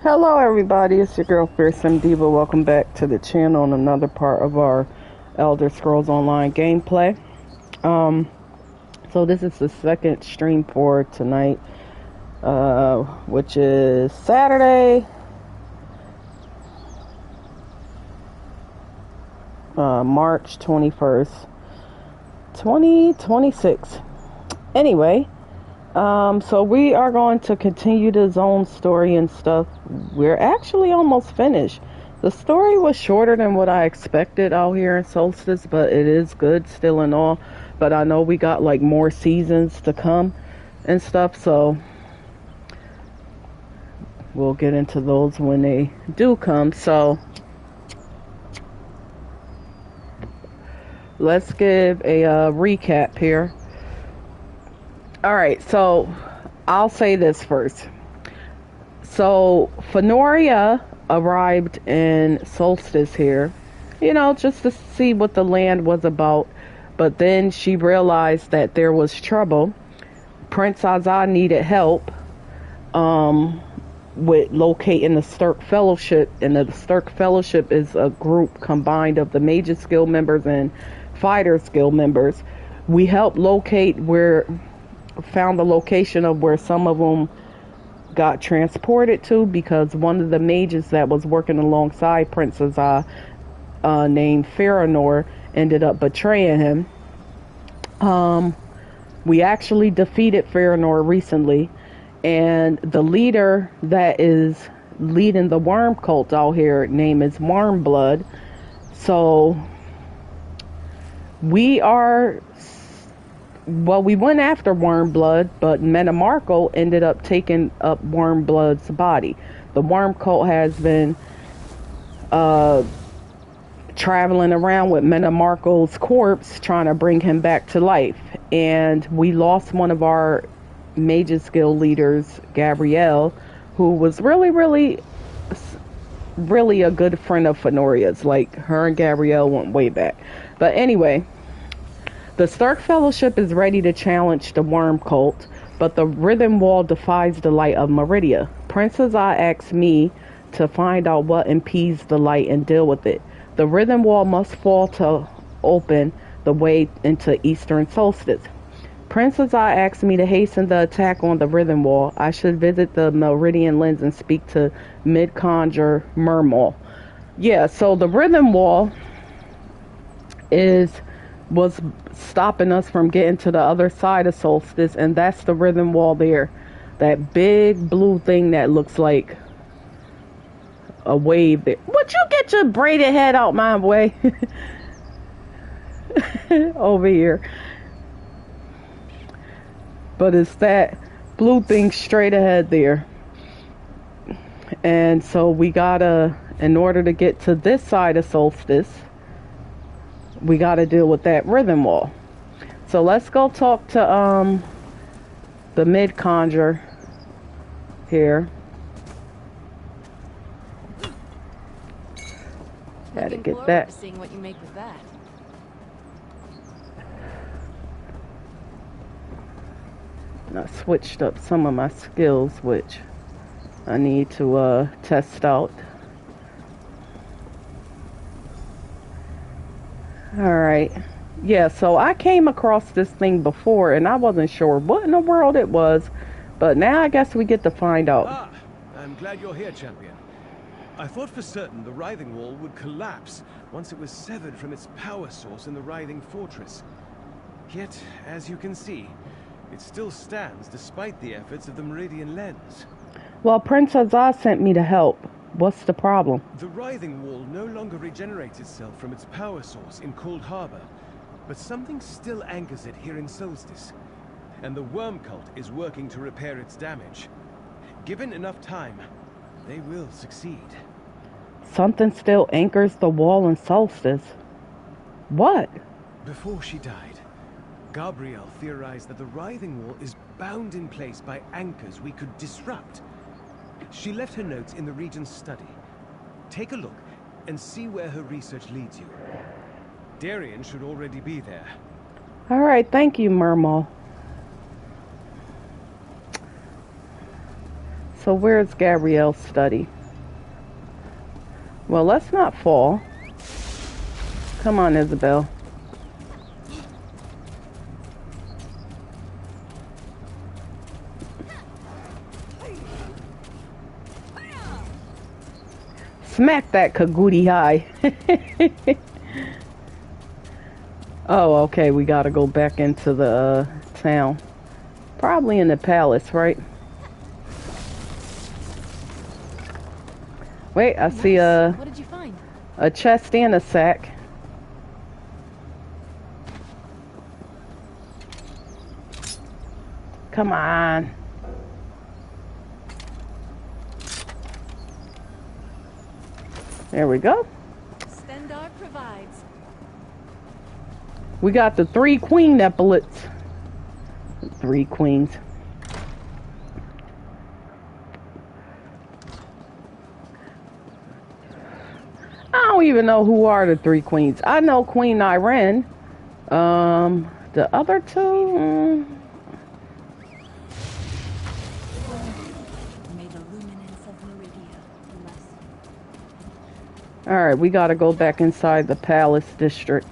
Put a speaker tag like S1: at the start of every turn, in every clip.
S1: Hello everybody, it's your girl Fearsome Diva. Welcome back to the channel on another part of our Elder Scrolls Online gameplay. So this is the second stream for tonight, which is Saturday, March 21st, 2026. Anyway, so we are going to continue the zone story and stuff. We're actually almost finished. The story was shorter than what I expected out here in Solstice, but it is good still and all. But I know we got like more seasons to come and stuff, so we'll get into those when they do come. So let's give a recap here. Alright, so I'll say this first. So Fennoria arrived in Solstice here, just to see what the land was about. But then she realized that there was trouble. Prince Azza needed help with locating the Stirk Fellowship. And the Stirk Fellowship is a group combined of the Mages Guild members and Fighters Guild members. We helped found the location of where some of them got transported to, because one of the mages that was working alongside Princess named Fennoria ended up betraying him. We actually defeated Fennoria recently, and the leader that is leading the worm cult out here, name is Wormblood. So we went after Wormblood, but Metamarco ended up taking up Wormblood's body. The worm cult has been traveling around with Metamarco's corpse, trying to bring him back to life. And we lost one of our Mages Guild leaders, Gabrielle, who was really a good friend of Fennoria's. Like, her and Gabrielle went way back. But anyway, the Stark Fellowship is ready to challenge the Worm Cult, but the Rhythm Wall defies the light of Meridia. Princess I asked me to find out what impedes the light and deal with it. The Rhythm Wall must fall to open the way into Eastern Solstice. Princess I asked me to hasten the attack on the Rhythm Wall. I should visit the Meridian Lens and speak to Mid-Conjure Mermal. Yeah, so the Rhythm Wall was stopping us from getting to the other side of Solstice, and that's the Rhythm Wall there. That big blue thing that looks like a wave there. Would you get your braided head out my way? Over here. But it's that blue thing straight ahead there. And so we gotta, in order to get to this side of Solstice, we got to deal with that Rhythm Wall. So let's go talk to the Mid-Conjure here. Gotta get that.
S2: To seeing what you make with that.
S1: And I switched up some of my skills, which I need to test out. Alright, yeah, so I came across this thing before and I wasn't sure what in the world it was, but now I guess we get to find out.
S3: Ah, I'm glad you're here, champion. I thought for certain the Writhing Wall would collapse once it was severed from its power source in the Writhing Fortress. Yet, as you can see, it still stands despite the efforts of the Meridian Lens.
S1: Well, Prince Azaz sent me to help. What's the problem?
S3: The Writhing Wall no longer regenerates itself from its power source in Cold Harbor, but something still anchors it here in Solstice, and the Worm Cult is working to repair its damage. Given enough time, they will succeed.
S1: Something still anchors the wall in Solstice. What?
S3: Before she died, Gabrielle theorized that the Writhing Wall is bound in place by anchors we could disrupt. She left her notes in the Regent's study. Take a look and see where her research leads you. Darian should already be there.
S1: Alright, thank you, Mermal. So where's Gabrielle's study? Well, let's not fall. Come on, Isabel. Smack that Kaguri high. Oh, okay, we gotta go back into the town. Probably in the palace, right? Wait, I see
S2: What did you find?
S1: a chest and a sack. Come on. There we go.
S2: Stendar provides.
S1: We got the 3 queen epaulets. 3 queens. I don't even know who are the 3 queens. I know Queen Irene. The other 2.
S2: May the luminance of Meridia bless you.
S1: All right, we got to go back inside the palace district.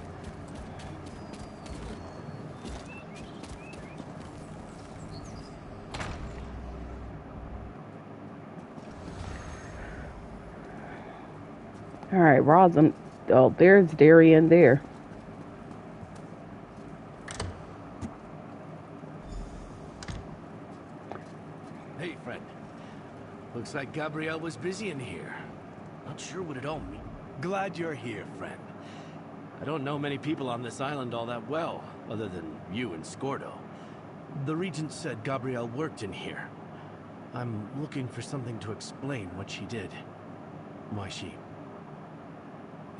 S1: All right, Rosam. Oh, there's Darian there.
S4: Hey, friend. Looks like Gabrielle was busy in here. Not sure what it all means. Glad you're here, friend. I don't know many people on this island all that well, other than you and Scordo. The Regent said Gabrielle worked in here. I'm looking for something to explain what she did. Why she...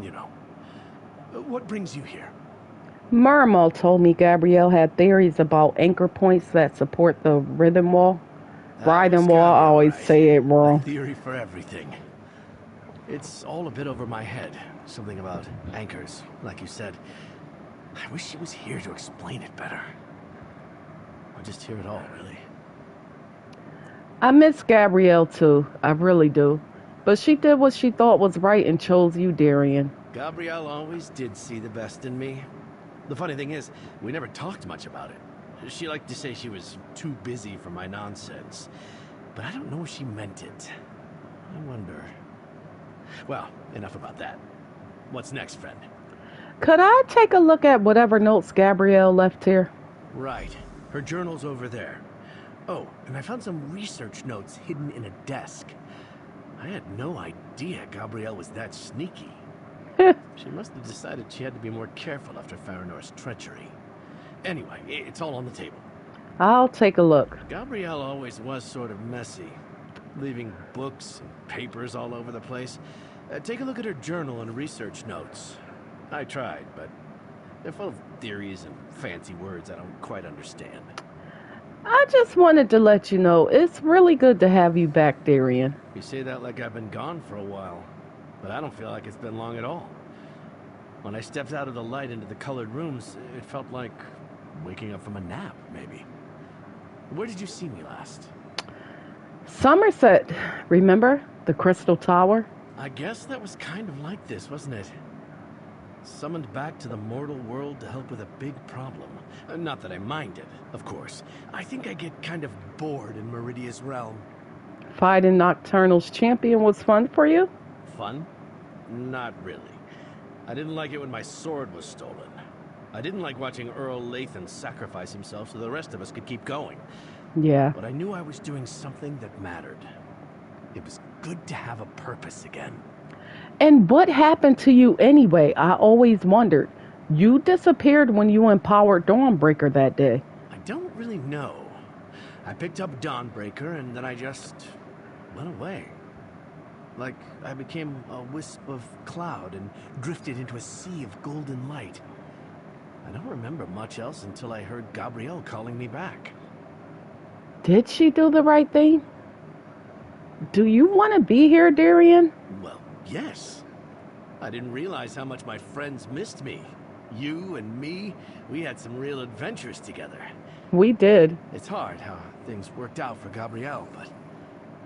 S4: you know. What brings you here?
S1: Marmal told me Gabrielle had theories about anchor points that support the rhythm wall. Rhythm wall, I always say it wrong.
S4: A theory for everything. It's all a bit over my head. Something about anchors, like you said. I wish she was here to explain it better. Or just hear it all, really.
S1: I miss Gabrielle too. I really do. But she did what she thought was right and chose you, Darian.
S4: Gabrielle always did see the best in me. The funny thing is, we never talked much about it. She liked to say she was too busy for my nonsense. But I don't know if she meant it. I wonder... Well, enough about that. What's next, friend?
S1: Could I take a look at whatever notes Gabrielle left here?
S4: Right. Her journal's over there. Oh, and I found some research notes hidden in a desk. I had no idea Gabrielle was that sneaky. She must have decided she had to be more careful after Fenoria's treachery. Anyway, it's all on the table.
S1: I'll take a look.
S4: Gabrielle always was sort of messy, leaving books and papers all over the place. Take a look at her journal and research notes. I tried, but they're full of theories and fancy words I don't quite understand.
S1: I just wanted to let you know it's really good to have you back, Darian.
S4: You say that like I've been gone for a while, but I don't feel like it's been long at all. When I stepped out of the light into the colored rooms, it felt like waking up from a nap, maybe. Where did you see me last?
S1: Somerset, remember? The Crystal Tower?
S4: I guess that was kind of like this, wasn't it? Summoned back to the mortal world to help with a big problem. Not that I minded, of course. I think I get kind of bored in Meridia's realm.
S1: Fighting Nocturnal's champion was fun for you?
S4: Fun? Not really. I didn't like it when my sword was stolen. I didn't like watching Earl Lathan sacrifice himself so the rest of us could keep going.
S1: Yeah.
S4: But I knew I was doing something that mattered. It was good to have a purpose again.
S1: And what happened to you anyway? I always wondered. You disappeared when you empowered Dawnbreaker that day.
S4: I don't really know. I picked up Dawnbreaker and then I just went away. Like I became a wisp of cloud and drifted into a sea of golden light. I don't remember much else until I heard Gabrielle calling me back.
S1: Did she do the right thing? Do you want to be here, Darian?
S4: Well, yes. I didn't realize how much my friends missed me. You and me, we had some real adventures together.
S1: We did.
S4: It's hard how things worked out for Gabrielle, but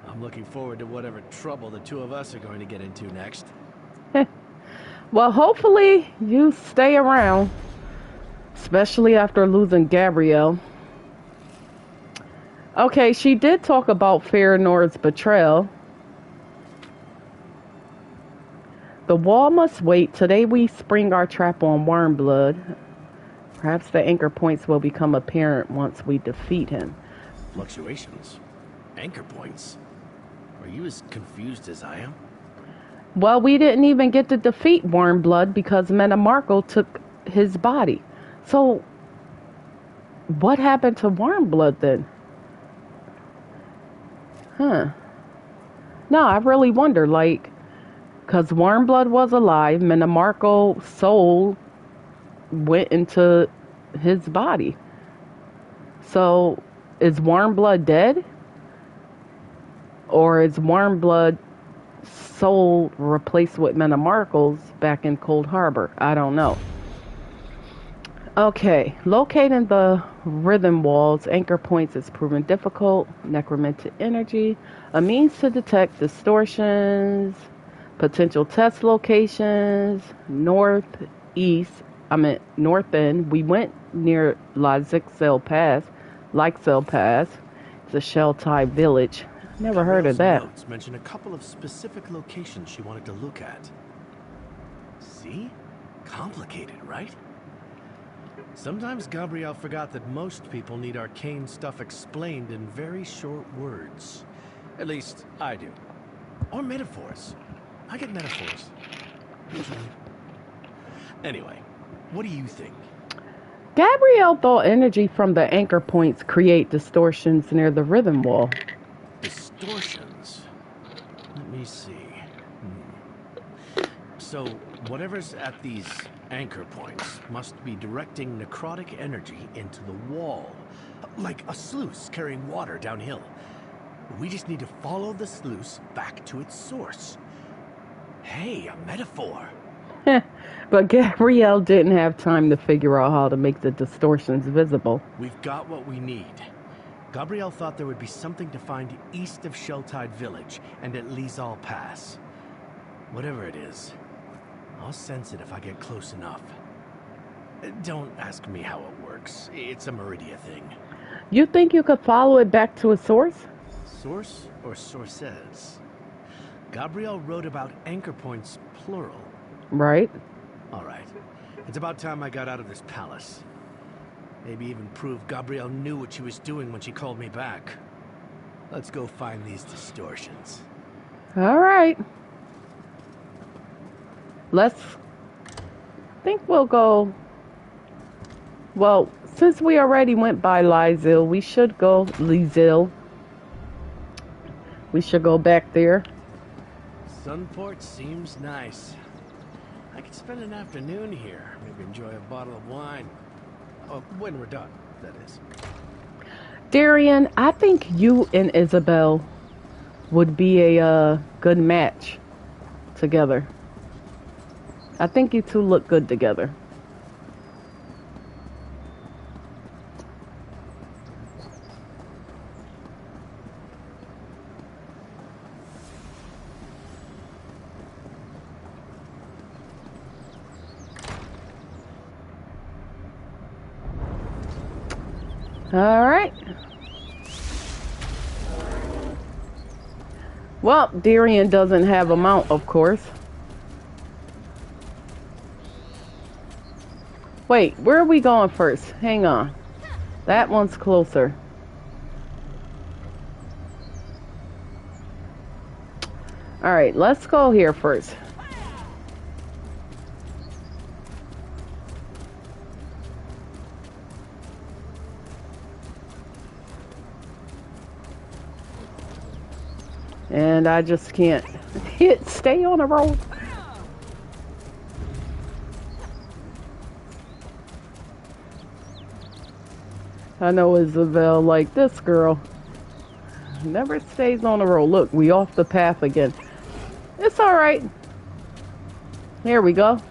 S4: I'm looking forward to whatever trouble the two of us are going to get into next.
S1: Well, hopefully you stay around, especially after losing Gabrielle. Okay, she did talk about Fenoria's betrayal. The wall must wait. Today we spring our trap on Wormblood. Perhaps the anchor points will become apparent once we defeat him.
S4: Fluctuations? Anchor points? Are you as confused as I am?
S1: Well, we didn't even get to defeat Wormblood because Metamarco took his body. So, what happened to Wormblood then? Huh. No, I really wonder, like, because Wormblood was alive, Metamarco's soul went into his body. So, is Wormblood dead? Or is Wormblood soul replaced with Metamarco's back in Cold Harbor? I don't know. Okay, locating the rhythm walls, anchor points is proven difficult. Necromantic energy, a means to detect distortions, potential test locations, north end. We went near Lixel Pass. It's a shell-tied village. Never heard of that.
S4: Notes mention a couple of specific locations she wanted to look at. See? Complicated, right? Sometimes Gabrielle forgot that most people need arcane stuff explained in very short words. At least, I do. Or metaphors. I get metaphors. Usually. Anyway, what do you think?
S1: Gabrielle thought energy from the anchor points create distortions near the rhythm wall.
S4: Distortions? Let me see. So, whatever's at these anchor points must be directing necrotic energy into the wall. Like a sluice carrying water downhill. We just need to follow the sluice back to its source. Hey, a metaphor.
S1: But Gabrielle didn't have time to figure out how to make the distortions visible.
S4: We've got what we need. Gabrielle thought there would be something to find east of Shelltide Village and at Lixel Pass. Whatever it is, I'll sense it if I get close enough. Don't ask me how it works. It's a Meridia thing.
S1: You think you could follow it back to its source?
S4: Source or sources? Gabrielle wrote about anchor points, plural.
S1: Right.
S4: All right. It's about time I got out of this palace. Maybe even prove Gabrielle knew what she was doing when she called me back. Let's go find these distortions.
S1: All right. Let's think we'll go. Well, since we already went by Lixel, we should go Lixel. We should go back there.
S4: Sunport seems nice. I could spend an afternoon here. Maybe enjoy a bottle of wine. Oh, when we're done, that is.
S1: Darian, I think you and Isabel would be a good match together. I think you two look good together. All right. Well, Darian doesn't have a mount, of course. Wait, where are we going first? Hang on. That one's closer. All right, let's go here first. And I just can't stay on the road. I know Isabel like this girl. Never stays on the road. Look, we off the path again. It's alright. Here we go.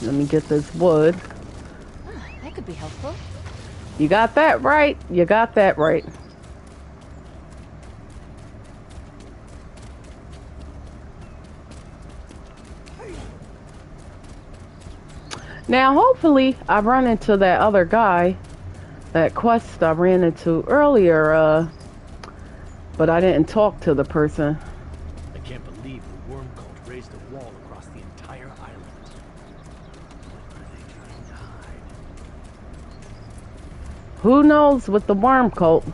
S1: Let me get this wood.
S2: That could be helpful.
S1: You got that right. You got that right. Now, hopefully, I run into that other guy, that quest I ran into earlier, but I didn't talk to the person.
S4: I can't believe the worm cult raised a wall across the entire island. What are they trying to hide?
S1: Who knows with the worm cult?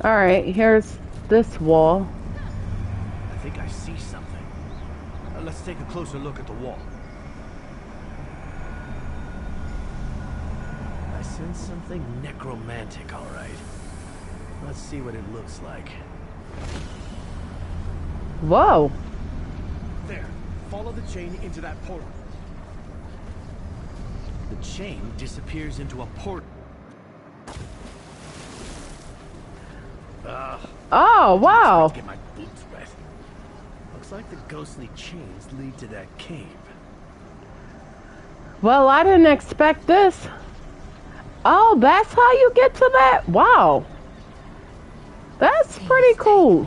S1: Alright, here's this wall.
S4: I think I see something. Let's take a closer look at the wall. I sense something necromantic, all right. Let's see what it looks like.
S1: Whoa.
S3: There. Follow the chain into that portal.
S4: The chain disappears into a portal.
S1: Oh, wow.
S4: Get my boots wet. Looks like the ghostly chains lead to that cave.
S1: Well, I didn't expect this. Oh, that's how you get to that? Wow. That's pretty cool.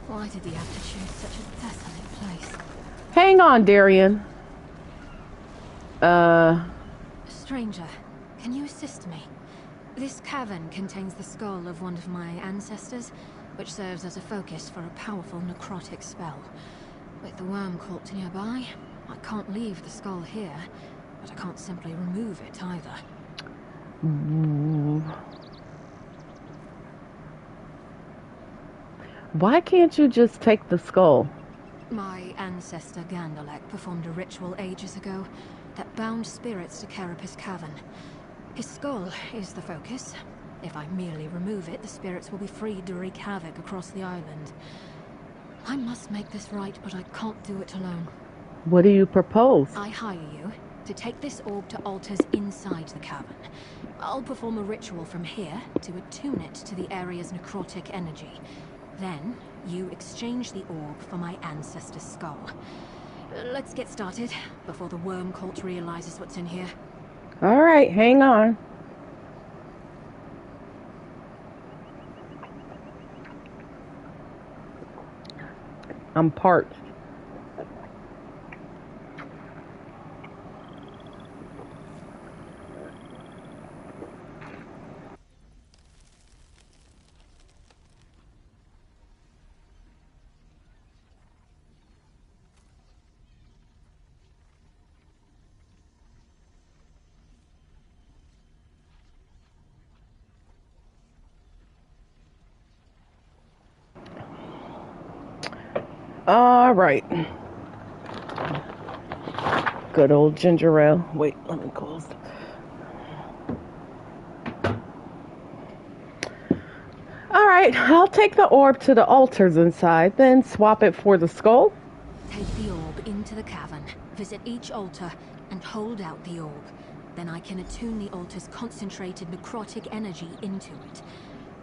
S2: Why did he have to choose such a desolate place?
S1: Hang on, Darian.
S2: Stranger, can you assist me? This cavern contains the skull of one of my ancestors, which serves as a focus for a powerful necrotic spell. With the worm cult nearby, I can't leave the skull here, but I can't simply remove it either.
S1: Why can't you just take the skull?
S2: My ancestor Gandalek performed a ritual ages ago that bound spirits to Carapace Cavern. His skull is the focus. If I merely remove it, the spirits will be free to wreak havoc across the island. I must make this right, but I can't do it alone.
S1: What do you propose?
S2: I hire you to take this orb to altars inside the cavern. I'll perform a ritual from here to attune it to the area's necrotic energy. Then, you exchange the orb for my ancestor's skull. Let's get started, before the worm cult realizes what's in here.
S1: Alright, hang on. I'm parched. All right. Good old ginger ale. Wait, let me close. All right, I'll take the orb to the altars inside, then swap it for the skull.
S2: Take the orb into the cavern, visit each altar, and hold out the orb. Then I can attune the altar's concentrated necrotic energy into it.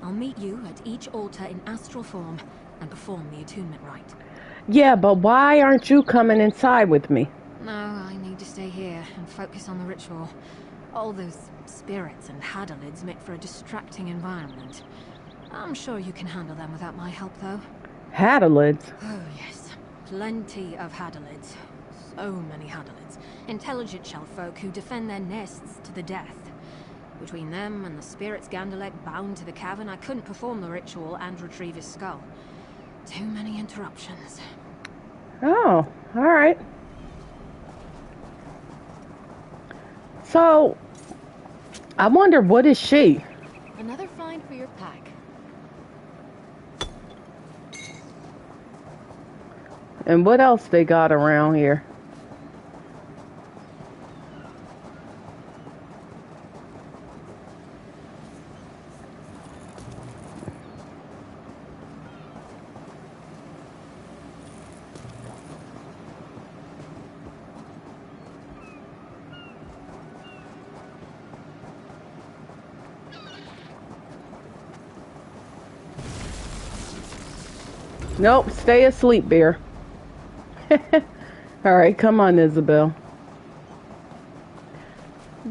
S2: I'll meet you at each altar in astral form and perform the attunement rite.
S1: Yeah, but why aren't you coming inside with me?
S2: No, I need to stay here and focus on the ritual. All those spirits and hadalids make for a distracting environment. I'm sure you can handle them without my help, though.
S1: Hadalids?
S2: Oh, yes. Plenty of hadalids. So many hadalids. Intelligent shell folk who defend their nests to the death. Between them and the spirits Gandalek bound to the cavern, I couldn't perform the ritual and retrieve his skull. Too many interruptions.
S1: Oh, alright. So, I wonder, what is she?
S2: Another find for your pack.
S1: And what else they got around here? Nope, stay asleep, bear. Alright, come on, Isabel.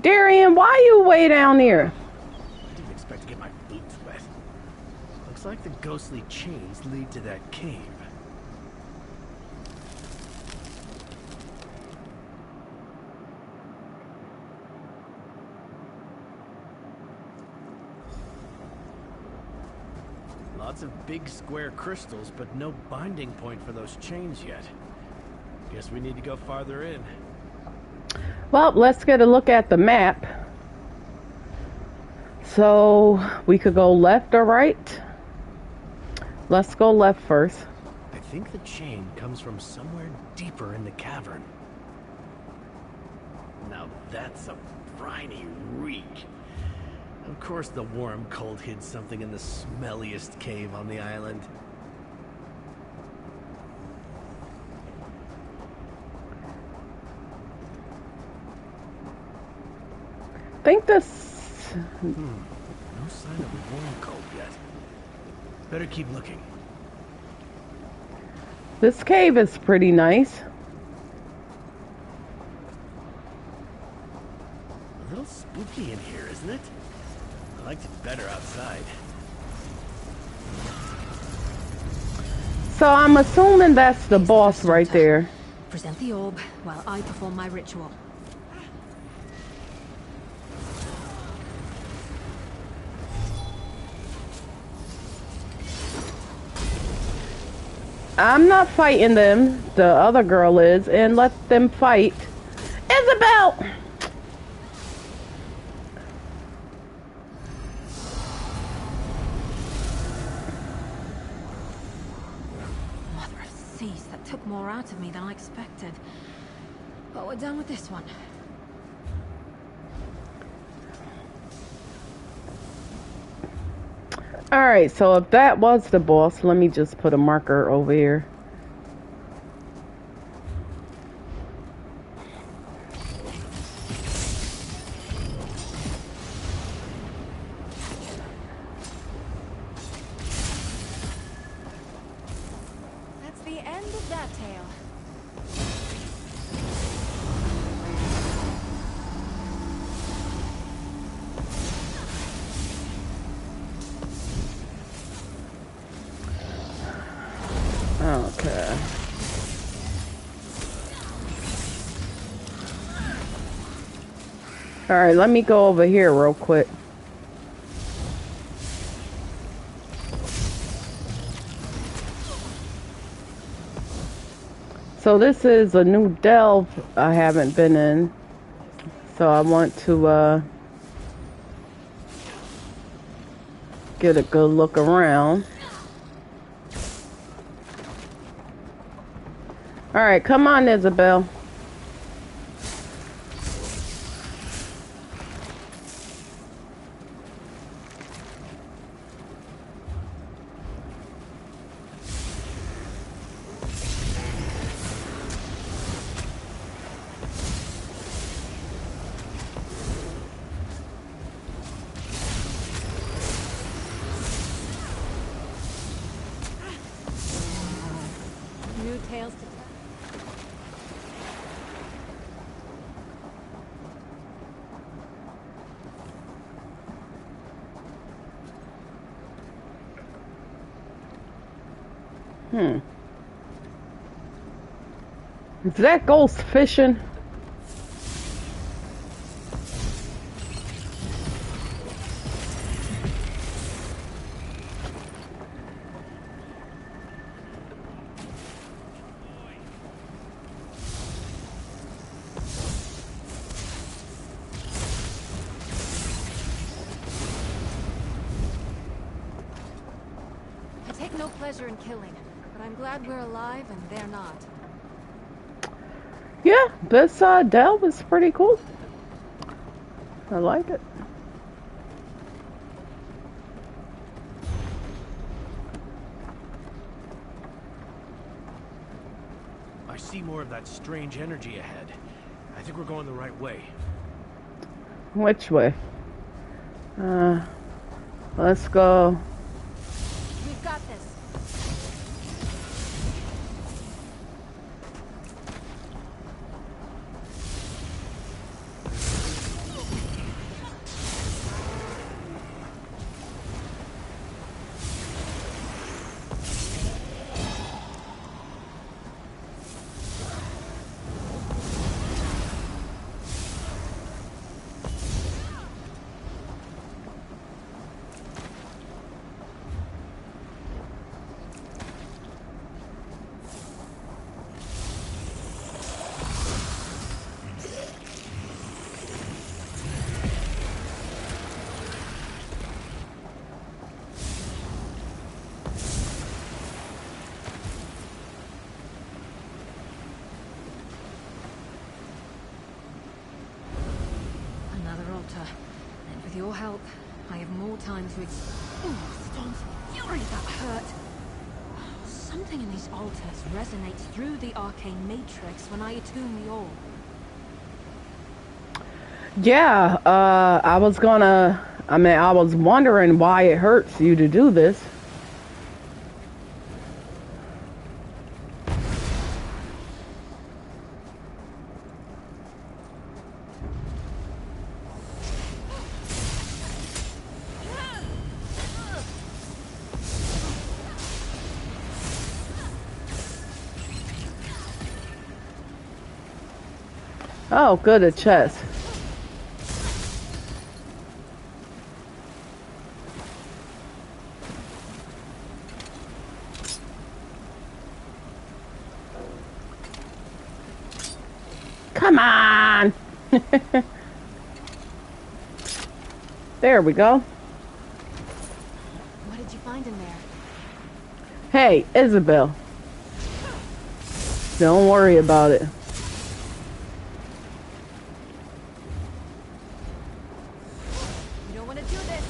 S1: Darian, why are you way down here?
S4: I didn't expect to get my boots wet. Looks like the ghostly chains lead to that cave. Lots of big square crystals, but no binding point for those chains yet. Guess we need to go farther in.
S1: Well, let's get a look at the map. So, we could go left or right. Let's go left first.
S4: I think the chain comes from somewhere deeper in the cavern. Now that's a briny reek. Of course the worm cult hid something in the smelliest cave on the island.
S1: Think this...
S4: No sign of the worm cult yet. Better keep looking.
S1: This cave is pretty nice.
S4: A little spooky in here, isn't it? I liked it better outside.
S1: So I'm assuming that's the boss right there.
S2: Present the orb while I perform my ritual.
S1: I'm not fighting them. The other girl is, and let them fight. Isabel!
S2: Mother of Cease, that took more out of me than I expected. But we're done with this one.
S1: Alright, so if that was the boss, let me just put a marker over here.
S2: That's the end of that tale.
S1: Okay. Alright, let me go over here real quick. So this is a new delve I haven't been in. So I want to get a good look around. Alright, come on, Isabel.
S2: New tales to tell.
S1: Is that ghost fishing?
S2: I take no pleasure in killing, but I'm glad we're alive and they're not.
S1: Yeah, this delve is pretty cool. I like it.
S4: I see more of that strange energy ahead. I think we're going the right way.
S1: Which way? Let's go.
S2: We've got this. altar. And with your help, I have more time to Storm's fury that hurt. Something in these altars resonates through the arcane matrix when I attune the orb.
S1: Yeah, I was wondering why it hurts you to do this. Oh, good, a chest. Come on! There we go.
S2: What did you find in there?
S1: Hey, Isabel. Don't worry about it.
S2: You don't want to do this.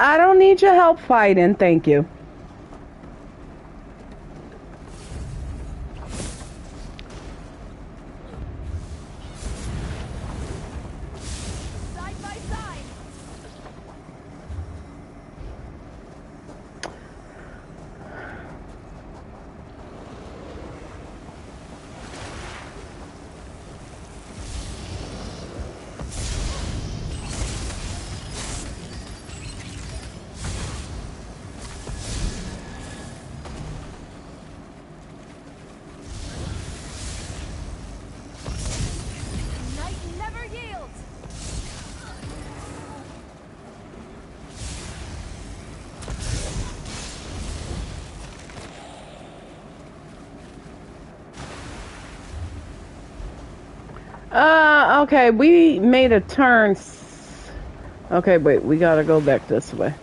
S1: I don't need your help fighting, thank you.
S2: Side by side. Night never yields.
S1: Okay, we made a turn. Okay, wait, we gotta go back this way.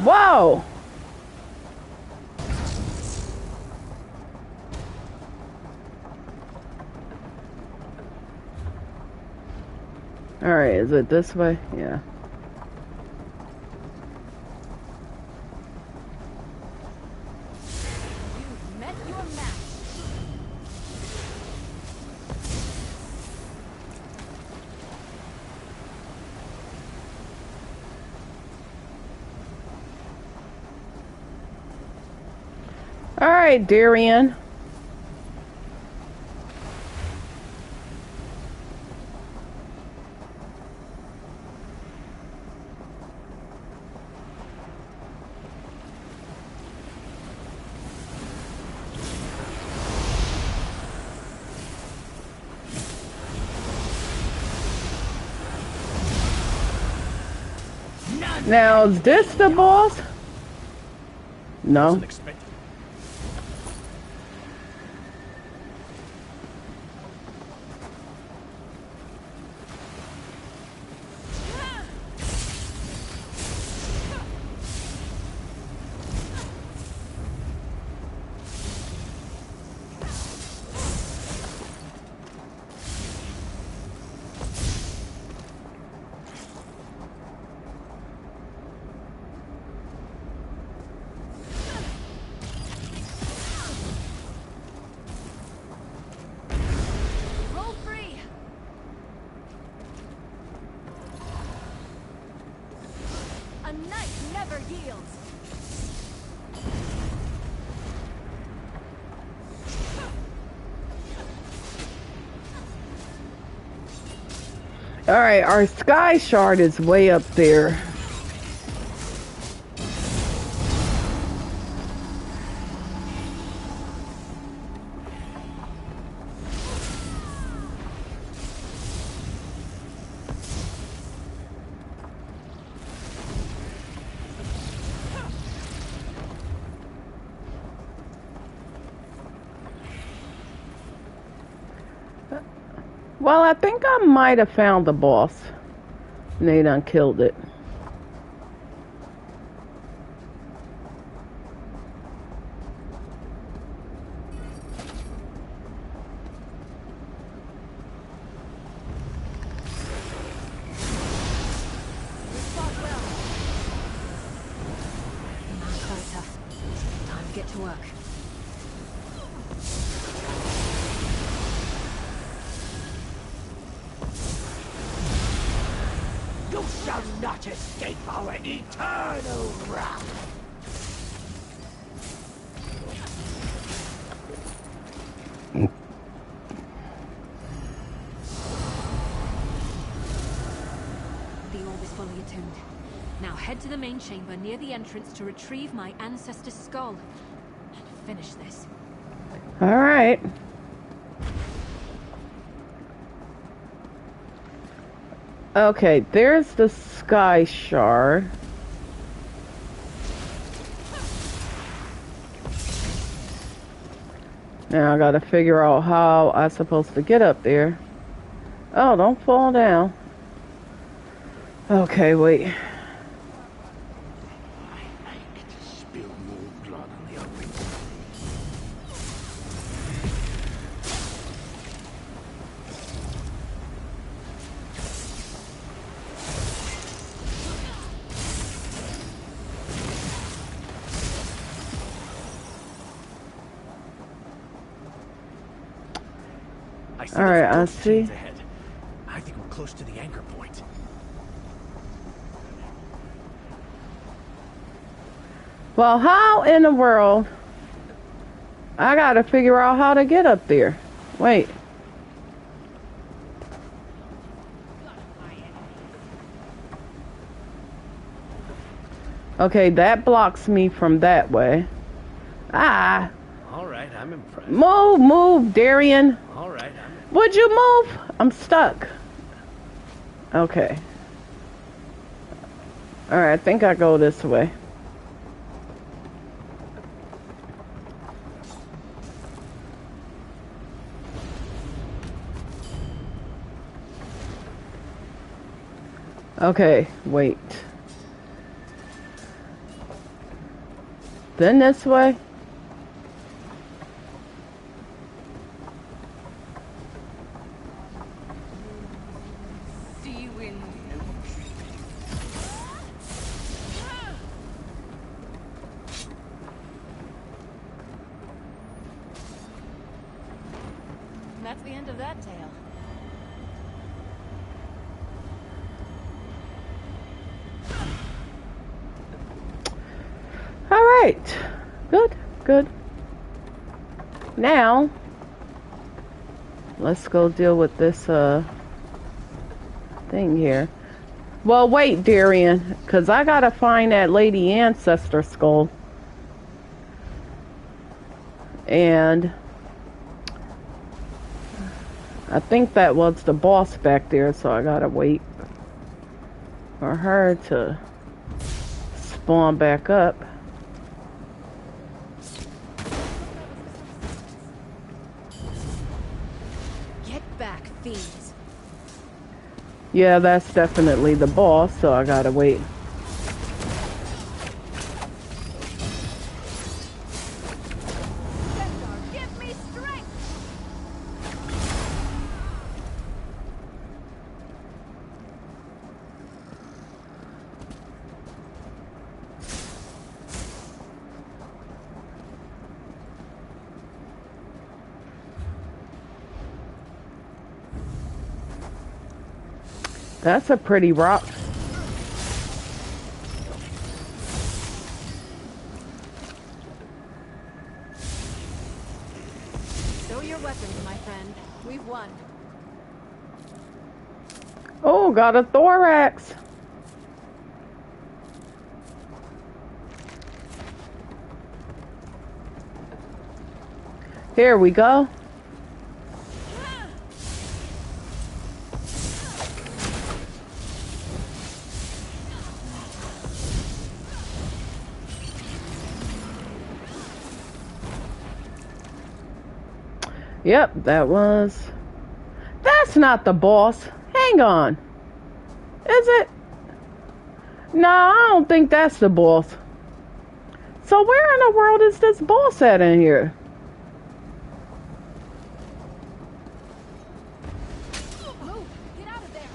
S1: Whoa! Alright, is it this way? Yeah.
S2: You've met your match.
S1: Alright, Darian. Now, is this the boss? No.
S4: Wasn't expecting.
S2: Roll free. A night never yields.
S1: Alright, our sky shard is way up there. Well, I think I might have found the boss. And they done killed it.
S2: Time to get to work.
S5: You shall not escape our eternal wrath!
S2: The orb is fully attuned. Now head to the main chamber near the entrance to retrieve my ancestor's skull. And finish this.
S1: Alright. Okay, there's the sky shard. Now I gotta figure out how I'm supposed to get up there. Oh, don't fall down. Okay, wait.
S5: Spill more blood on the open.
S3: All
S1: right, I
S3: those
S1: see.
S3: chains ahead. I think we're close to the anchor point.
S1: Well, how in the world? I gotta figure out how to get up there. Wait. Okay, that blocks me from that way. Ah.
S3: All right, I'm impressed.
S1: Move, Darian.
S3: All right,
S1: Would you move? I'm stuck. Okay. Alright, I think I go this way. Okay, wait. Then this way?
S2: That's the end of that tale.
S1: All right. Good. Now, let's go deal with this thing here. Well, wait, Darian, because I gotta find that lady ancestor skull. And I think that was the boss back there, so I gotta wait for her to spawn back up.
S2: Get back, thieves.
S1: Yeah, that's definitely the boss, so I gotta wait.
S2: Give me strength!
S1: That's a pretty rock.
S2: Show your weapons, my friend. We've won.
S1: Oh, got a thorax. Here we go. Yep, that was That's not the boss. Hang on. Is it? No, I don't think that's the boss. So where in the world is this boss at in here?
S2: Oh, get out of there.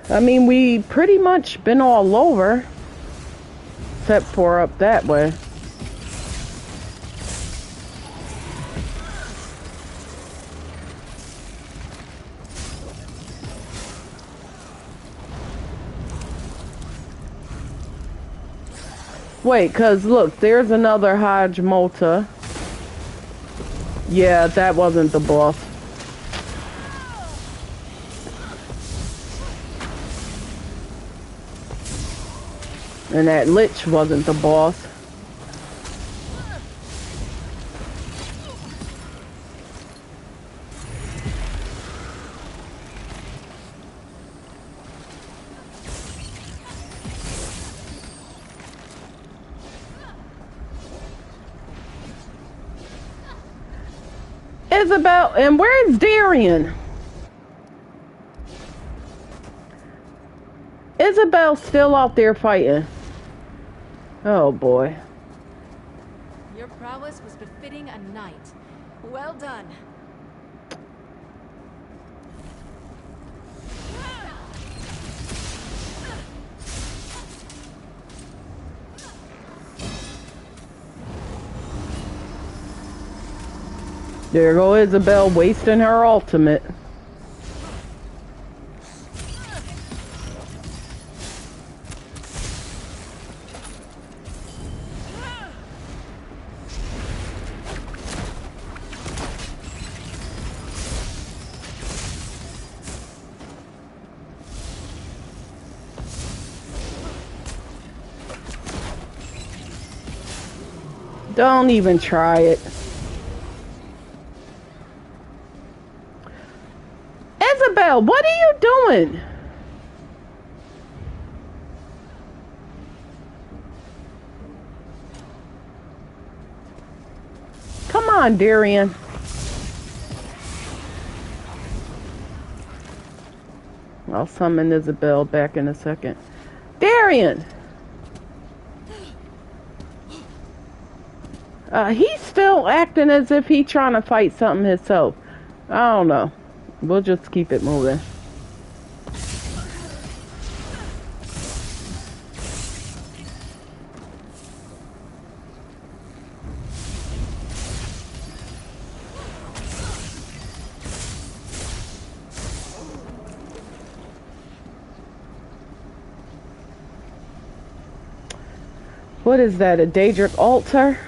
S1: I mean, we pretty much been all over. Except for up that way. Wait, cause look, there's another Hodge Malta. Yeah, that wasn't the boss. And that Lich wasn't the boss. Isabel, and where's Darian? Isabel's still out there fighting. Oh boy.
S2: Your prowess was befitting a knight. Well done.
S1: There go Isabel wasting her ultimate. Don't even try it. Isabel, what are you doing? Come on, Darian. I'll summon Isabel back in a second. Darian! He's still acting as if he's trying to fight something himself. I don't know. We'll just keep it moving. What is that, a Daedric altar?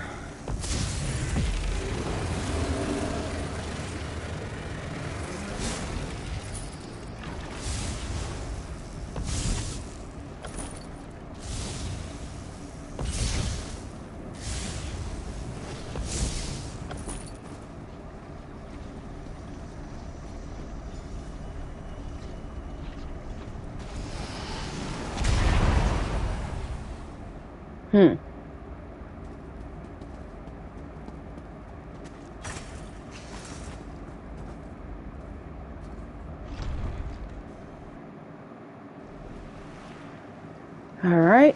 S1: Alright.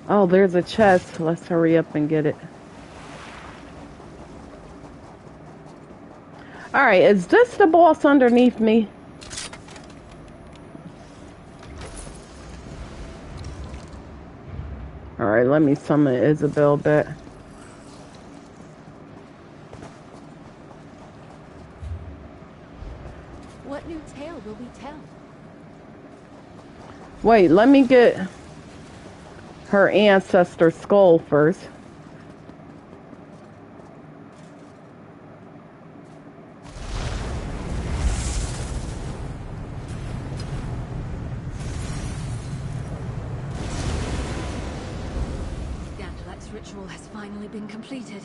S1: Oh, there's a chest. Let's hurry up and get it. Alright, is this the boss underneath me? Alright, let me summon Isabel back.
S2: What new tale will we tell?
S1: Wait, let me get her ancestor skull first.
S2: Gandalec's ritual has finally been completed,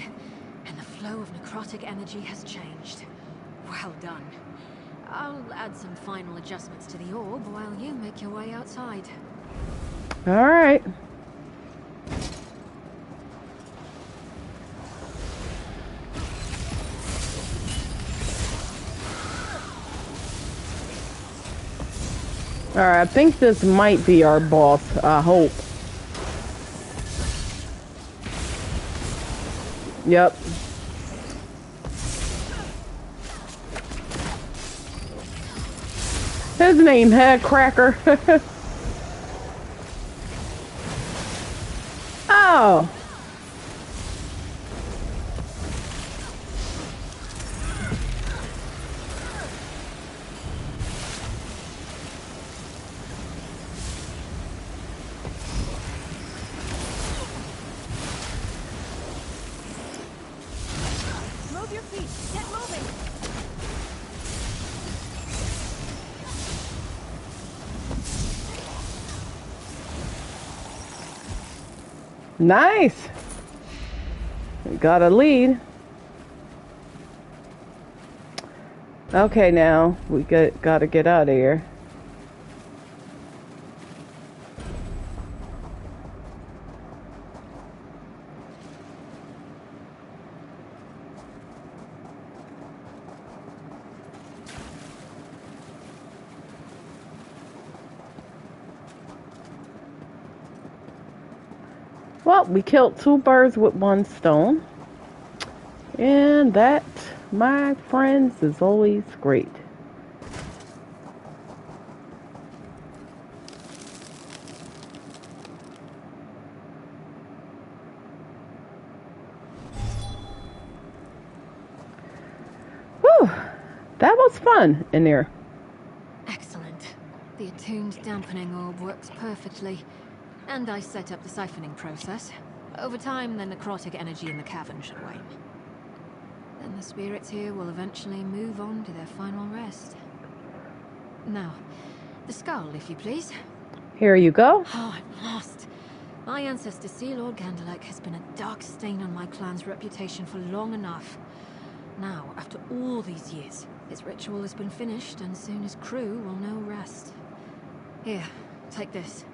S2: and the flow of necrotic energy has changed. Well done. I'll add some final adjustments to the orb while you make your way outside.
S1: All right. All right, I think this might be our boss. I hope. Yep. His name, Head Cracker. Oh.
S2: Move your feet. Get moving.
S1: Nice. We got a lead. Okay, now we gotta get out of here. Well, we killed 2 birds with 1 stone. And that, my friends, is always great. Whew, that was fun in there.
S2: Excellent. The attuned dampening orb works perfectly. And I set up the siphoning process. Over time, the necrotic energy in the cavern should wane. Then the spirits here will eventually move on to their final rest. Now, the skull, if you please.
S1: Here you go.
S2: Oh, I'm lost. My ancestor, Sea Lord Gandelek, has been a dark stain on my clan's reputation for long enough. Now, after all these years, his ritual has been finished, and soon his crew will know rest. Here, take this.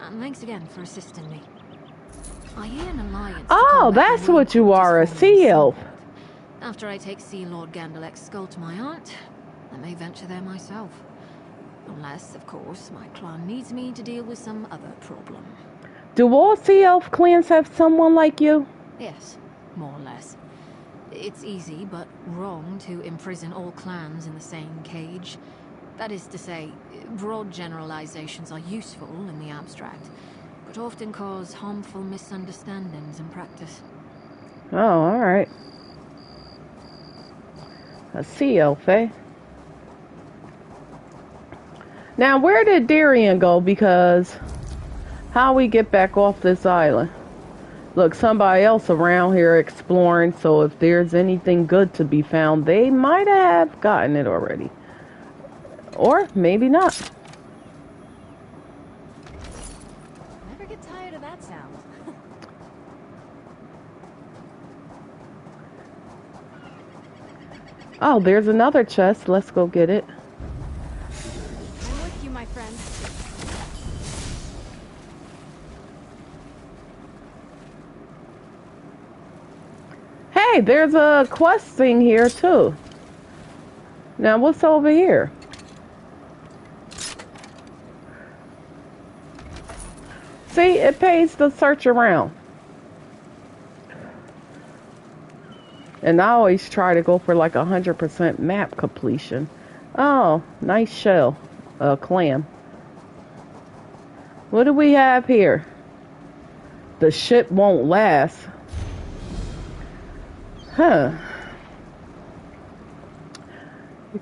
S2: And thanks again for assisting me. I hear an alliance.
S1: Oh, that's what you are, a sea elf.
S2: After I take Sea Lord Gandelek's skull to my aunt, I may venture there myself. Unless, of course, my clan needs me to deal with some other problem.
S1: Do all sea elf clans have someone like you?
S2: Yes, more or less. It's easy, but wrong to imprison all clans in the same cage. That is to say, broad generalizations are useful in the abstract, but often cause harmful misunderstandings in practice.
S1: Oh, alright. A sea elf, eh? Now, where did Darian go? Because how we get back off this island? Look, somebody else around here exploring, so if there's anything good to be found, they might have gotten it already. Or maybe not.
S2: Never get tired of that sound.
S1: Oh, there's another chest. Let's go get it.
S2: I'm with you, my friend.
S1: Hey, there's a quest thing here too. Now, what's over here? See, it pays to search around. And I always try to go for like 100% map completion. Oh, nice shell. Clam. What do we have here? The ship won't last. Huh.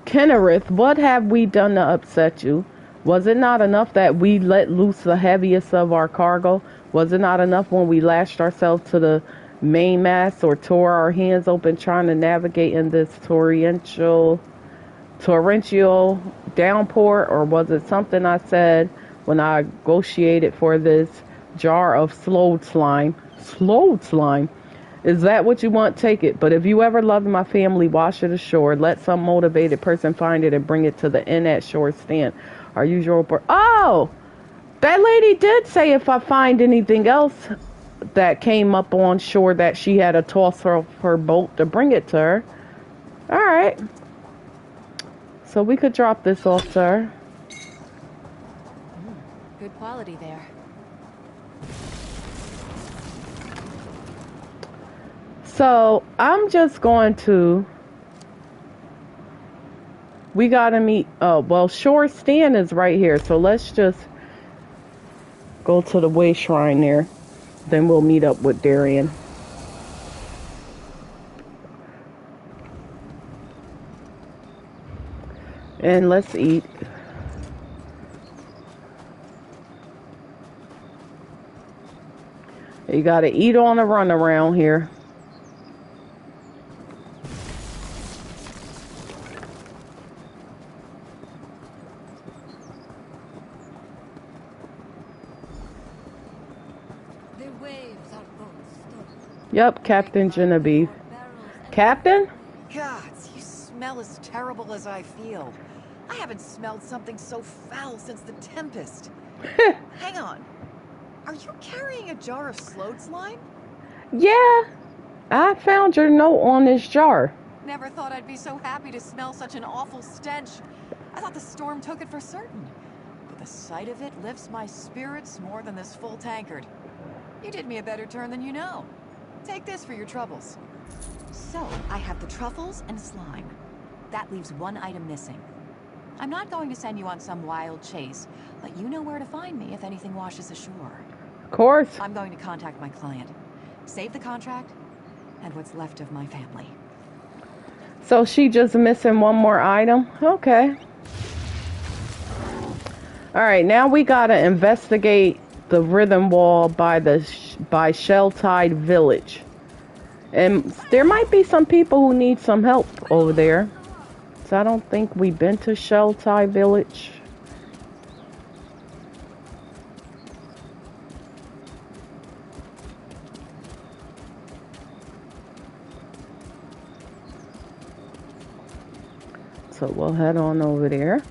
S1: Kennerith, what have we done to upset you? Was it not enough that we let loose the heaviest of our cargo? Was it not enough when we lashed ourselves to the mainmast or tore our hands open trying to navigate in this torrential downpour? Or was it something I said when I negotiated for this jar of slowed slime? Slowed slime? Is that what you want? Take it. But if you ever loved my family, wash it ashore. Let some motivated person find it and bring it to the inn at shore stand. Our usual... Oh! That lady did say if I find anything else that came up on shore that she had to toss her boat to bring it to her. Alright. So we could drop this off to her.
S2: Good quality there.
S1: So I'm just going to... We gotta meet... Oh, well, shore stand is right here. So let's just go to the way shrine there. Then we'll meet up with Darian. And let's eat. You gotta eat on the run around here. Yep, Captain Genevieve. Captain?
S6: Gods, you smell as terrible as I feel. I haven't smelled something so foul since the Tempest. Hang on. Are you carrying a jar of slow slime?
S1: Yeah. I found your note on this jar.
S6: Never thought I'd be so happy to smell such an awful stench. I thought the storm took it for certain. But the sight of it lifts my spirits more than this full tankard. You did me a better turn than you know. Take this for your troubles. So, I have the truffles and slime. That leaves one item missing. I'm not going to send you on some wild chase, but you know where to find me if anything washes ashore.
S1: Of course.
S6: I'm going to contact my client, save the contract, and what's left of my family.
S1: So she just missing one more item? Okay. Alright, now we gotta investigate the rhythm wall by Shell-Tide Village. And there might be some people who need some help over there. So I don't think we've been to Shell-Tide Village. So we'll head on over there.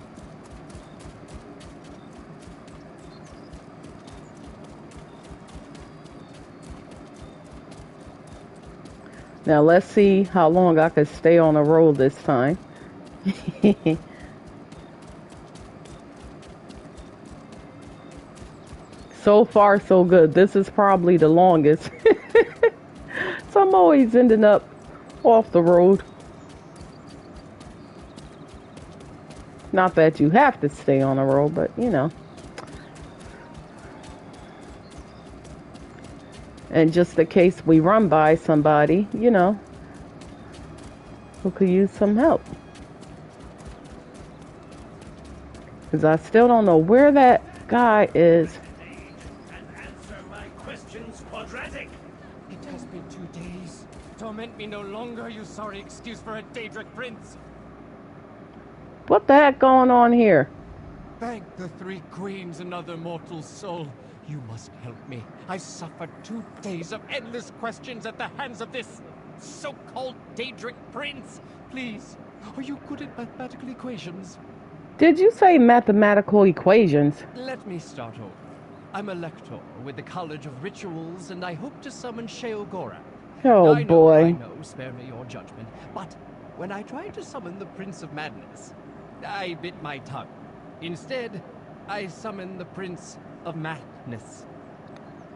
S1: Now let's see how long I can stay on the road this time. So far so good. This is probably the longest. So I'm always ending up off the road. Not that you have to stay on the road, but you know. And just in case we run by somebody, you know, who could use some help. Because I still don't know where that guy is.
S5: And answer my questions, Quadratic.
S7: It has been 2 days. Torment me no longer, you sorry excuse for a Daedric prince.
S1: What the heck going on here?
S7: Thank the three queens, another mortal soul. You must help me. I suffered 2 days of endless questions at the hands of this so-called Daedric prince. Please, are you good at mathematical equations?
S1: Did you say mathematical equations?
S7: Let me start over. I'm a lector with the College of Rituals, and I hope to summon Sheogorath.
S1: Oh
S7: I
S1: boy.
S7: know, spare me your judgment. But when I tried to summon the Prince of Madness, I bit my tongue. Instead, I summoned the Prince of Madness.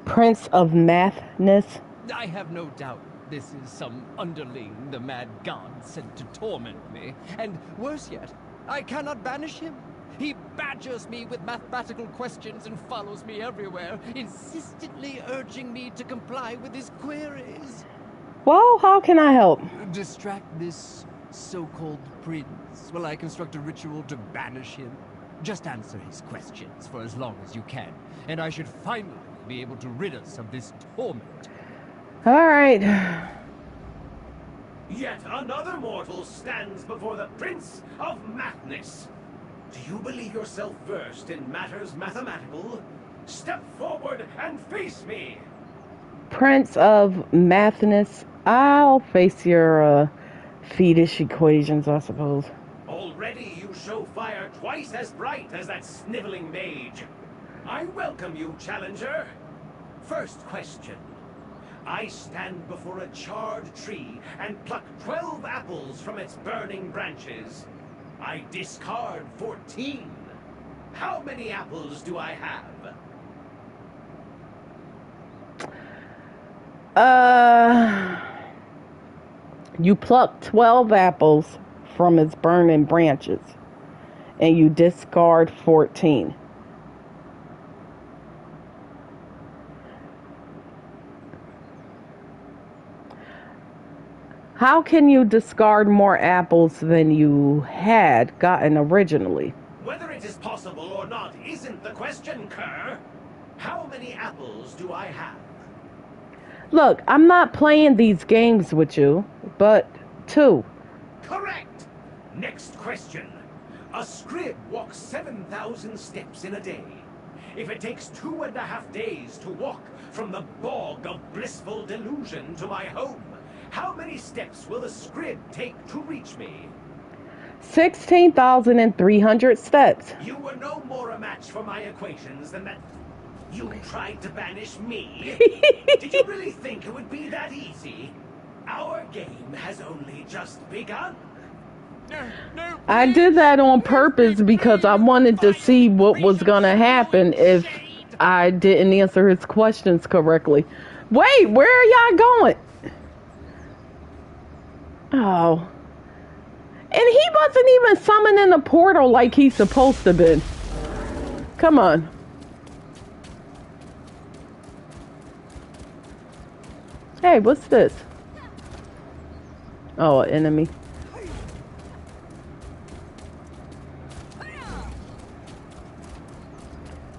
S1: Prince of Madness?
S7: I have no doubt this is some underling the mad god sent to torment me. And worse yet, I cannot banish him. He badgers me with mathematical questions and follows me everywhere, insistently urging me to comply with his queries.
S1: Well, how can I help?
S7: Distract this so-called prince while I construct a ritual to banish him. Just answer his questions for as long as you can, and I should finally be able to rid us of this torment.
S1: Alright.
S5: Yet another mortal stands before the Prince of Madness. Do you believe yourself versed in matters mathematical? Step forward and face me!
S1: Prince of Madness. I'll face your fetish equations, I suppose.
S5: Already you show fire twice as bright as that sniveling mage. I welcome you, challenger. First question. I stand before a charred tree and pluck 12 apples from its burning branches. I discard 14. How many apples do I have?
S1: You pluck 12 apples from its burning branches, and you discard 14. How can you discard more apples than you had gotten originally?
S5: Whether it is possible or not isn't the question, Kerr. How many apples do I have?
S1: Look, I'm not playing these games with you, but 2.
S5: Correct! Next question. A scrib walks 7,000 steps in a day. If it takes 2.5 days to walk from the bog of blissful delusion to my home, how many steps will the scrib take to reach me?
S1: 16,300 steps.
S5: You were no more a match for my equations than that. You tried to banish me? Did you really think it would be that easy? Our game has only just begun.
S7: No,
S1: I did that on purpose because I wanted to see what was going to happen if I didn't answer his questions correctly. Wait, where are y'all going? Oh. And he wasn't even summoning the portal like he's supposed to be. Come on. Hey, what's this? Oh, an enemy.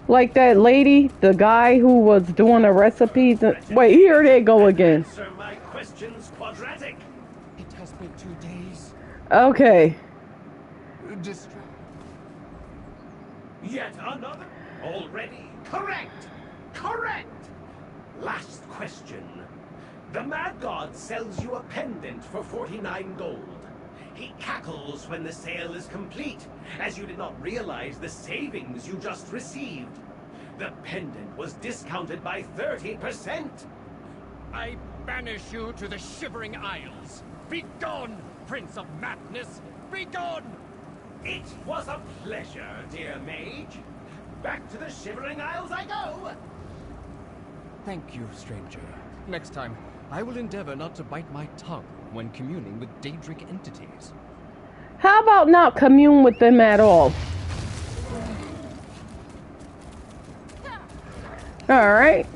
S1: Like that lady, the guy who was doing the recipes. Wait, here they go again.
S5: Answer my questions quadratic.
S7: It has been 2 days.
S1: Okay.
S5: Yet another. Already correct. Correct. Last question. The Mad God sells you a pendant for 49 gold. He cackles when the sale is complete, as you did not realize the savings you just received. The pendant was discounted by 30%.
S7: I banish you to the Shivering Isles. Be gone, Prince of Madness! Be gone!
S5: It was a pleasure, dear mage. Back to the Shivering Isles I go.
S7: Thank you, stranger. Next time, I will endeavor not to bite my tongue when communing with Daedric entities.
S1: How about not commune with them at all? Alright.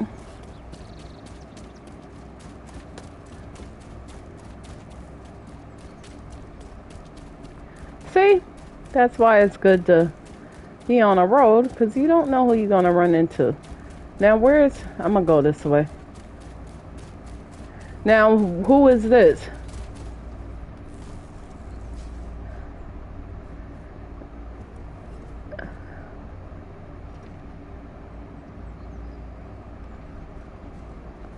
S1: See? That's why it's good to be on a road, because you don't know who you're going to run into. Now, I'm going to go this way. Now, who is this?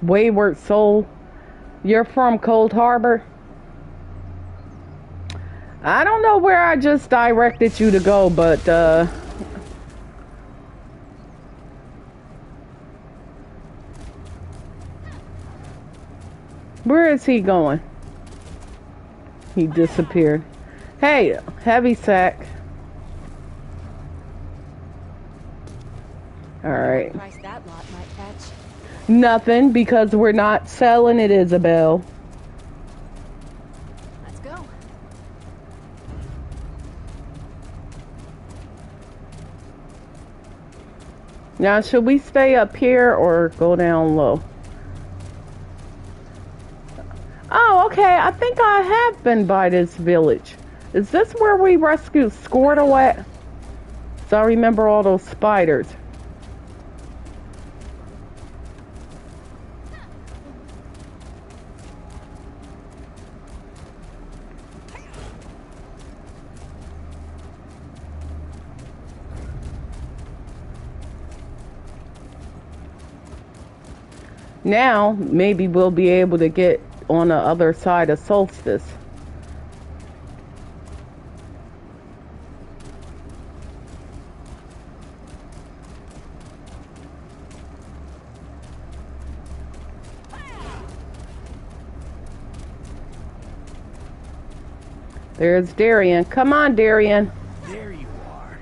S1: Wayward Soul. You're from Cold Harbor? I don't know where I just directed you to go, but where is he going? He disappeared. Hey, heavy sack. Alright.
S2: Price that lot might fetch.
S1: Nothing, because we're not selling it, Isabel.
S2: Let's go.
S1: Now, should we stay up here or go down low? Oh, okay. I think I have been by this village. Is this where we rescued Squirtle at? So I remember all those spiders. Now, maybe we'll be able to get on the other side of Solstice. There's Darian. Come on, Darian.
S4: There you are.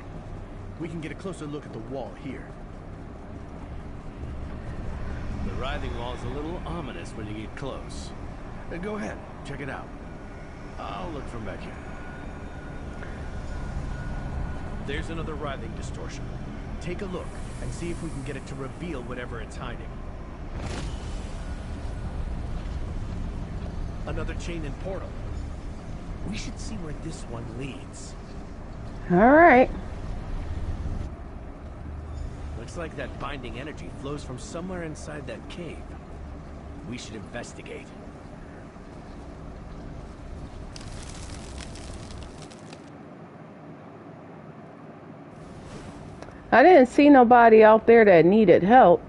S4: We can get a closer look at the wall here. The writhing wall is a little ominous when you get close. Go ahead, check it out. I'll look from back here. There's another writhing distortion. Take a look and see if we can get it to reveal whatever it's hiding. Another chain and portal. We should see where this one leads.
S1: All right.
S4: Looks like that binding energy flows from somewhere inside that cave. We should investigate.
S1: I didn't see nobody out there that needed help.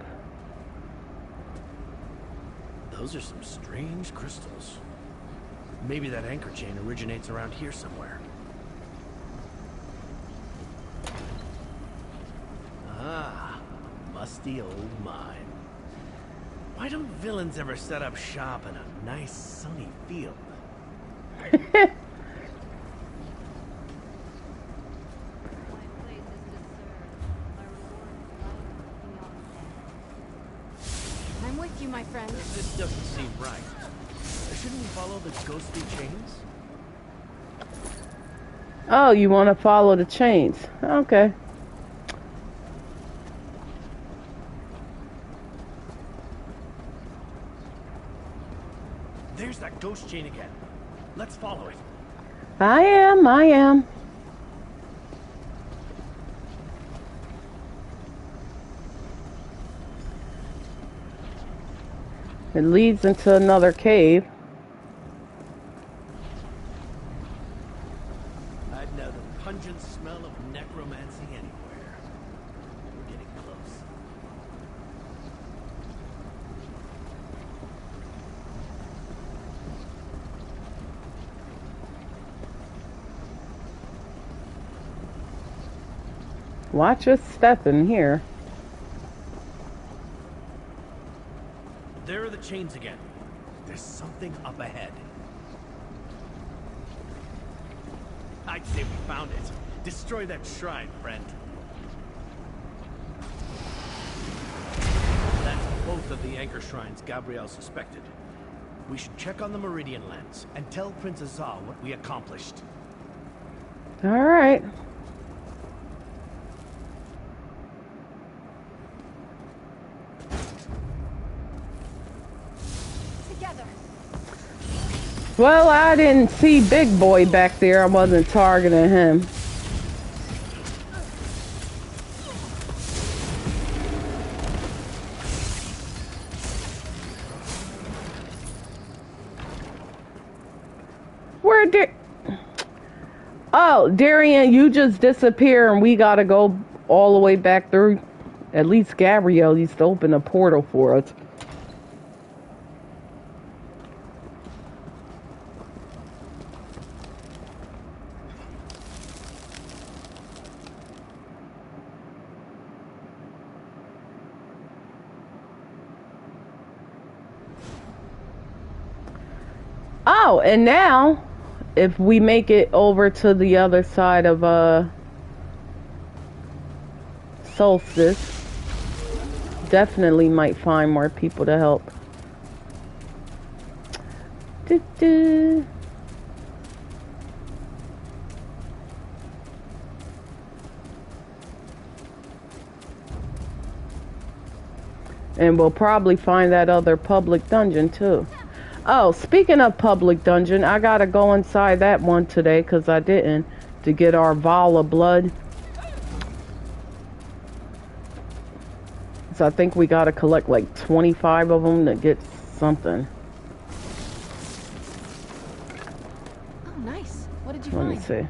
S4: Those are some strange crystals. Maybe that anchor chain originates around here somewhere. Ah, musty old mine. Why don't villains ever set up shop in a nice sunny field?
S2: I'm with you, my friend.
S4: This doesn't seem right. Shouldn't we follow the ghostly chains?
S1: Oh, you want to follow the chains. Okay.
S4: There's that ghost chain again. Let's follow it.
S1: I am. It leads into another cave.
S4: I'd know the pungent smell of necromancy anywhere. We're getting close.
S1: Watch your step in here.
S4: There are the chains again. There's something up ahead. I'd say we found it. Destroy that shrine, friend. That's both of the anchor shrines Gabrielle suspected. We should check on the Meridian lens and tell Prince Azal what we accomplished.
S1: All right. Well, I didn't see Big Boy back there. I wasn't targeting him. Where did... Oh, Darian, you just disappear and we gotta go all the way back through. At least Gabrielle used to open a portal for us. Oh, and now, if we make it over to the other side of Solstice, definitely might find more people to help. And we'll probably find that other public dungeon too. Oh, speaking of public dungeon, I gotta go inside that one today because I didn't, to get our vial of blood. So I think we gotta collect like 25 of them to get something.
S2: Oh, nice. What did you
S1: Let
S2: find?
S1: me see.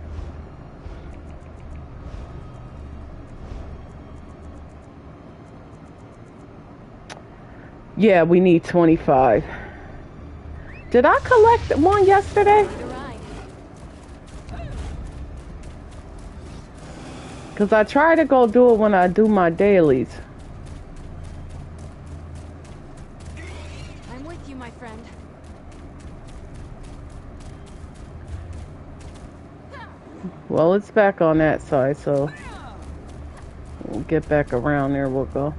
S1: Yeah, we need 25. Did I collect one yesterday?
S2: Need a ride.
S1: Because I try to go do it when I do my dailies.
S2: I'm with you, my friend.
S1: Well, it's back on that side, so we'll get back around there. We'll go.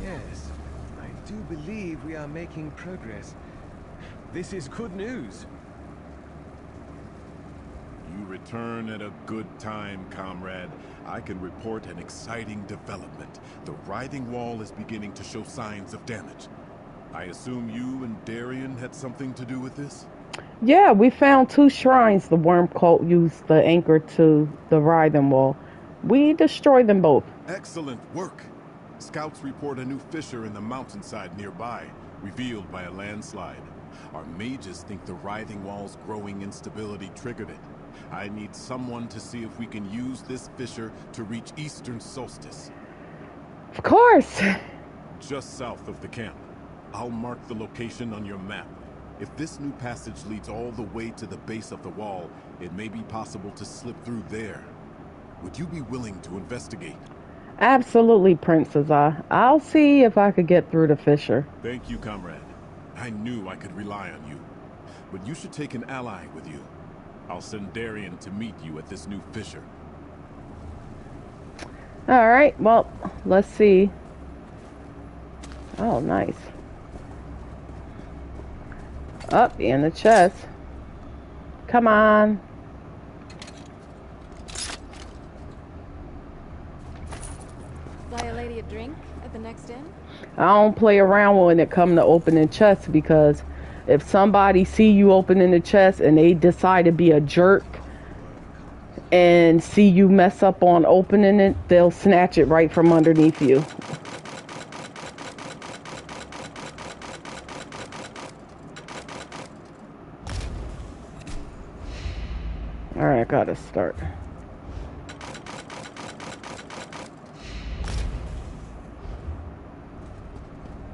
S3: Yes, I do believe we are making progress. This is good news.
S8: You return at a good time, comrade. I can report an exciting development. The writhing wall is beginning to show signs of damage. I assume you and Darien had something to do with this?
S1: Yeah, we found 2 shrines the worm cult used the anchor to the writhing wall. We destroyed them both.
S8: Excellent work. Scouts report a new fissure in the mountainside nearby, revealed by a landslide. Our mages think the writhing wall's growing instability triggered it. I need someone to see if we can use this fissure to reach eastern Solstice.
S1: Of course.
S8: Just south of the camp. I'll mark the location on your map. If this new passage leads all the way to the base of the wall, it may be possible to slip through there. Would you be willing to investigate?
S1: Absolutely, Princess. I'll see if I could get through the fissure.
S8: Thank you, comrade. I knew I could rely on you. But you should take an ally with you. I'll send Darien to meet you at this new fissure.
S1: Alright, well, let's see. Oh, nice. Up in the chest. Come on.
S2: Buy a lady a drink at the next inn?
S1: I don't play around when it comes to opening chests, because if somebody see you opening the chest and they decide to be a jerk and see you mess up on opening it, they'll snatch it right from underneath you. Alright, I gotta start.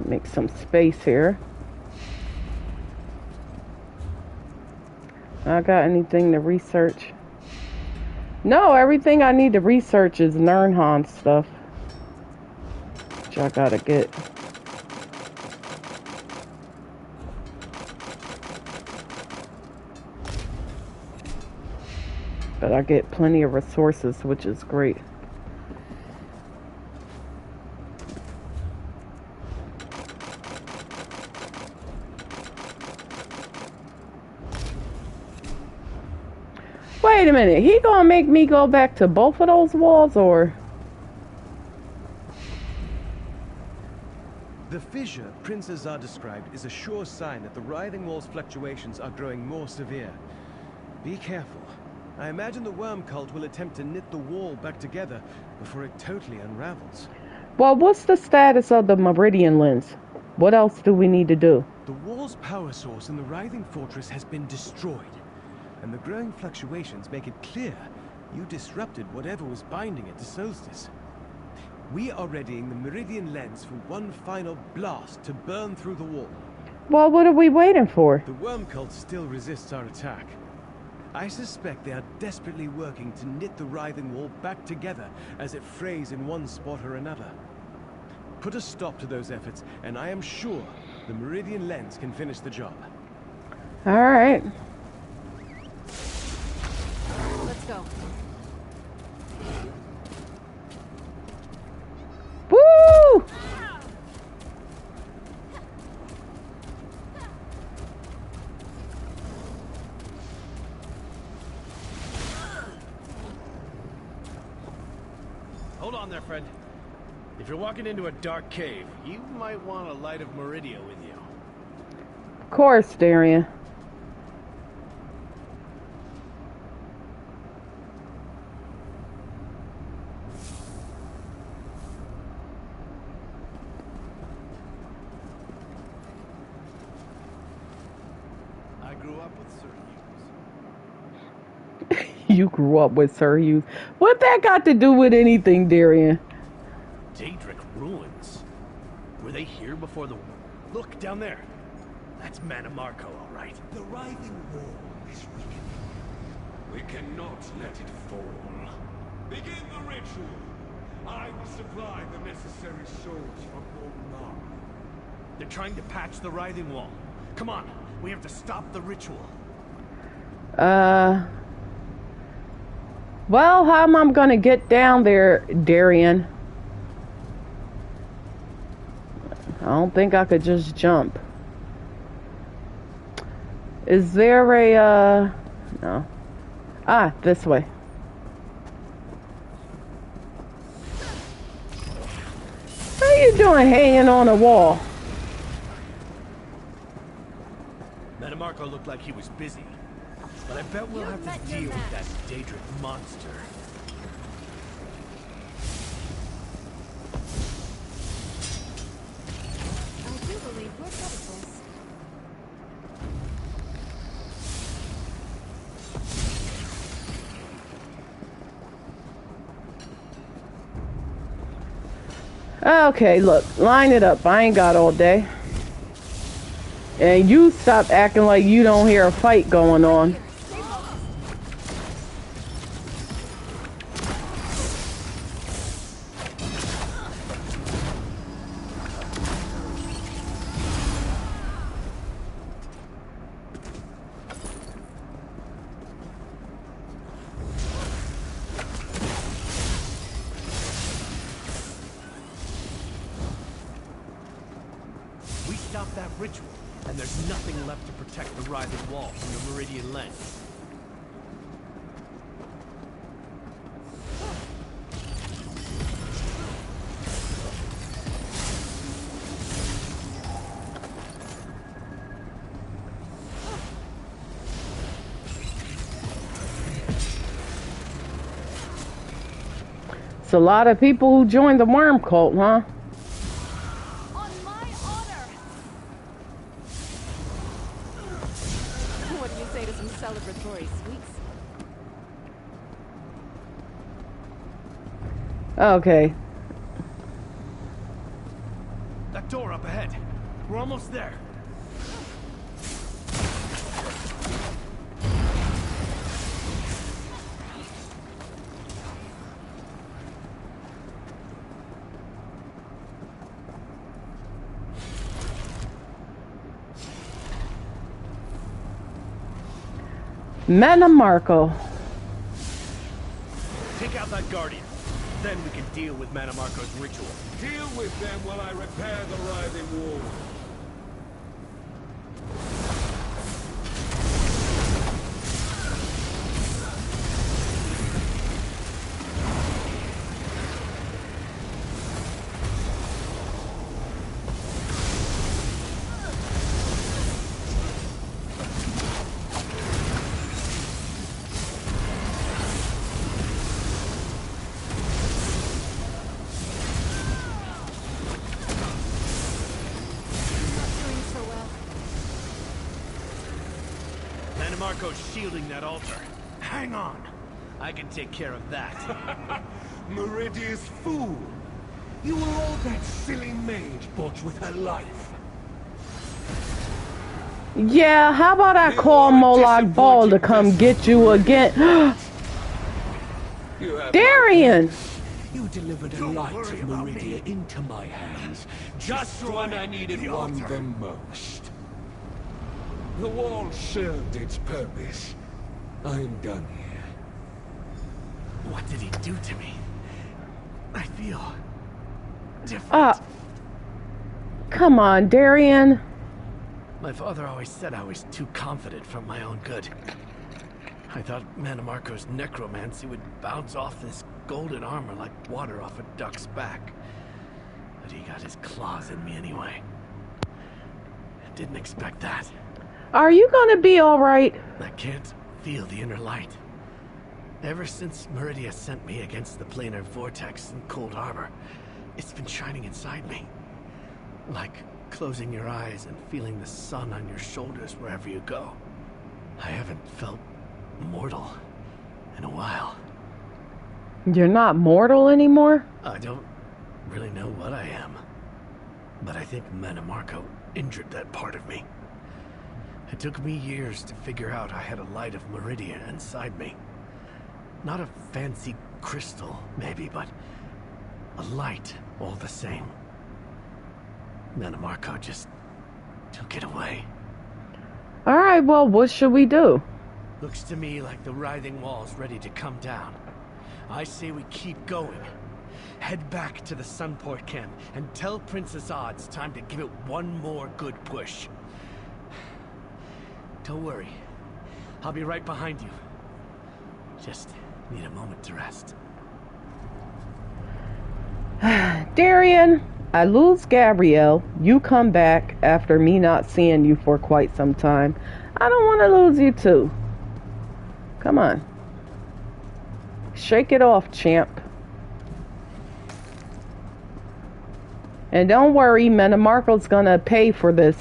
S1: Make some space here. I got anything to research? No, everything I need to research is Nernhan stuff, which I gotta get. But I get plenty of resources, which is great. Wait a minute, he gonna make me go back to both of those walls, or?
S3: The fissure Prince Azar described is a sure sign that the writhing wall's fluctuations are growing more severe. Be careful. I imagine the worm cult will attempt to knit the wall back together before it totally unravels.
S1: Well, what's the status of the Meridian lens? What else do we need to do?
S3: The wall's power source in the writhing fortress has been destroyed, and the growing fluctuations make it clear you disrupted whatever was binding it to Solstice. We are readying the Meridian lens for one final blast to burn through the wall.
S1: Well, what are we waiting for?
S3: The worm cult still resists our attack. I suspect they are desperately working to knit the writhing wall back together as it frays in one spot or another. Put a stop to those efforts, and I am sure the Meridian lens can finish the job.
S1: All right.
S2: Let's go.
S1: Woo!
S4: Hold on there, friend. If you're walking into a dark cave, you might want a light of Meridia with you.
S1: Of course, Darien.
S4: I grew up with Sir Hughes.
S1: You grew up with Sir Hughes. What that got to do with anything, Darian?
S4: Daedric ruins. Were they here before the... Look, down there. That's Manamarco, all right.
S5: The writhing wall is weakening. We cannot let it fall. Begin the ritual. I will supply the necessary souls from Online.
S4: They're trying to patch the writhing wall. Come on, we have to stop the ritual.
S1: Well, how am I gonna get down there, Darian? I don't think I could just jump. Is there a, no. Ah, this way. What are you doing hanging on a wall?
S4: Manamarco looked like he was busy. But I bet we'll have to deal with that Daedric monster.
S2: I do believe we're predators.
S1: Okay, look, line it up. I ain't got all day. And you stop acting like you don't hear a fight going on.
S4: We stop that ritual, and there's nothing left to protect the writhing wall from the Meridian lens.
S1: It's a lot of people who joined the worm cult, huh?
S6: On my honor! What do you say to some celebratory sweets?
S1: Okay.
S4: That door up ahead. We're almost there.
S1: Manamarco.
S4: Take out that guardian. Then we can deal with Manamarco's ritual.
S5: Deal with them while I repair the writhing wall.
S4: Manamarco's shielding that altar. Hang on. I can take care of that.
S5: Meridia's fool! You were all that silly mage bought with her life.
S1: Yeah, how about I call Moloch Ball to come get you again? Darian!
S5: You delivered a light of Meridia into my hands, just when I needed one the most. The wall served its purpose. I'm done here.
S4: What did he do to me? I feel different.
S1: Come on, Darian.
S4: My father always said I was too confident for my own good. I thought Manamarco's necromancy would bounce off this golden armor like water off a duck's back. But he got his claws in me anyway. I didn't expect that.
S1: Are you gonna be alright?
S4: I can't feel the inner light. Ever since Meridia sent me against the planar vortex in Cold Harbor, it's been shining inside me. Like closing your eyes and feeling the sun on your shoulders wherever you go. I haven't felt mortal in a while.
S1: You're not mortal anymore?
S4: I don't really know what I am, but I think Metamarco injured that part of me. It took me years to figure out I had a light of Meridia inside me. Not a fancy crystal, maybe, but a light all the same. Metamarco just took it away.
S1: Alright, well, what should we do?
S4: Looks to me like the writhing wall's ready to come down. I say we keep going. Head back to the Sunport camp and tell Princess Odd it's time to give it one more good push. Don't worry. I'll be right behind you. Just need a moment to rest.
S1: Darian, I lose Gabrielle. You come back after me not seeing you for quite some time. I don't want to lose you too. Come on. Shake it off, champ. And don't worry, Metamarco's gonna pay for this.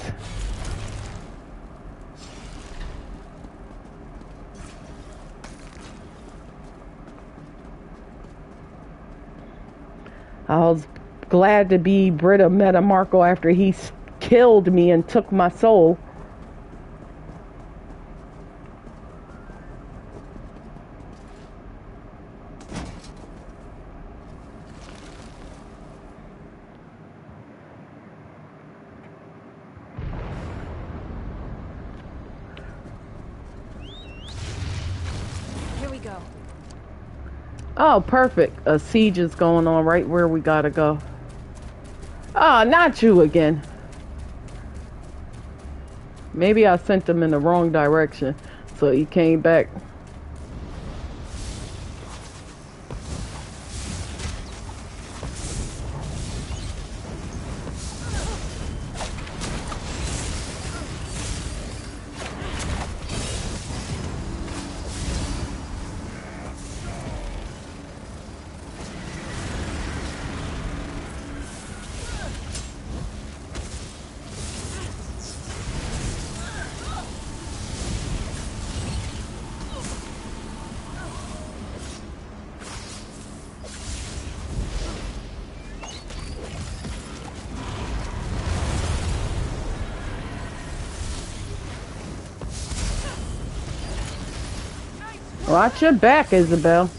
S1: I was glad to be rid of Metamarco after he killed me and took my soul.
S2: Here we go.
S1: Oh, perfect. A siege is going on right where we gotta go. Oh, not you again. Maybe I sent him in the wrong direction, so he came back. Watch your back, Isabel.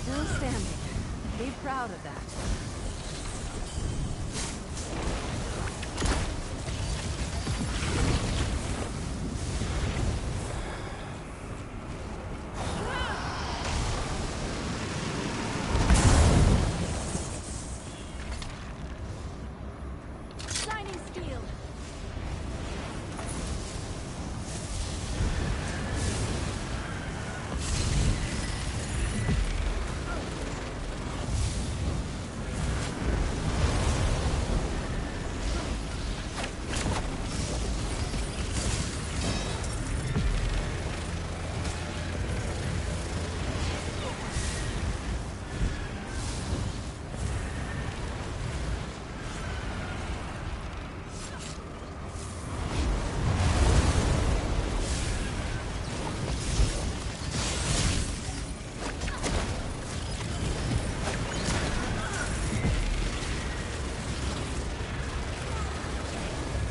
S2: Still standing. Be proud of that. Shining steel.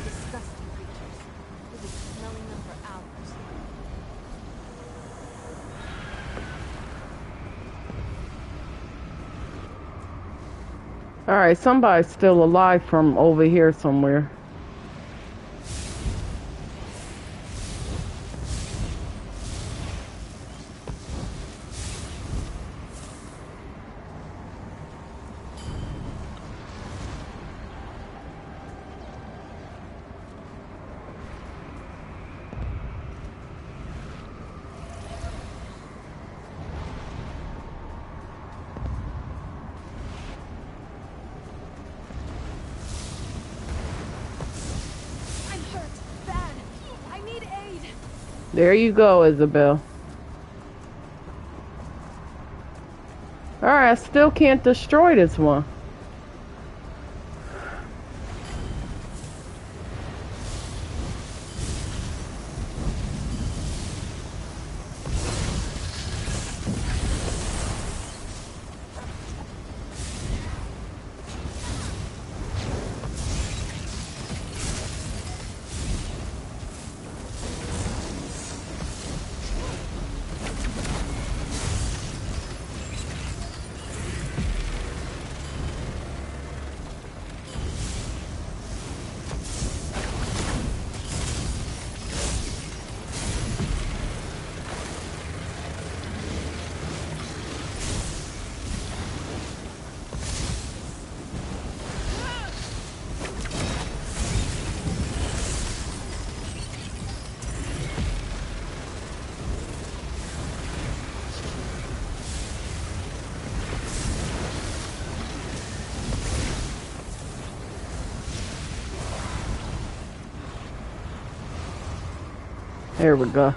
S2: Disgusting creatures. We'll be smelling them for hours.
S1: Alright, somebody's still alive from over here somewhere. There you go, Isabel. Alright, I still can't destroy this one. There we go.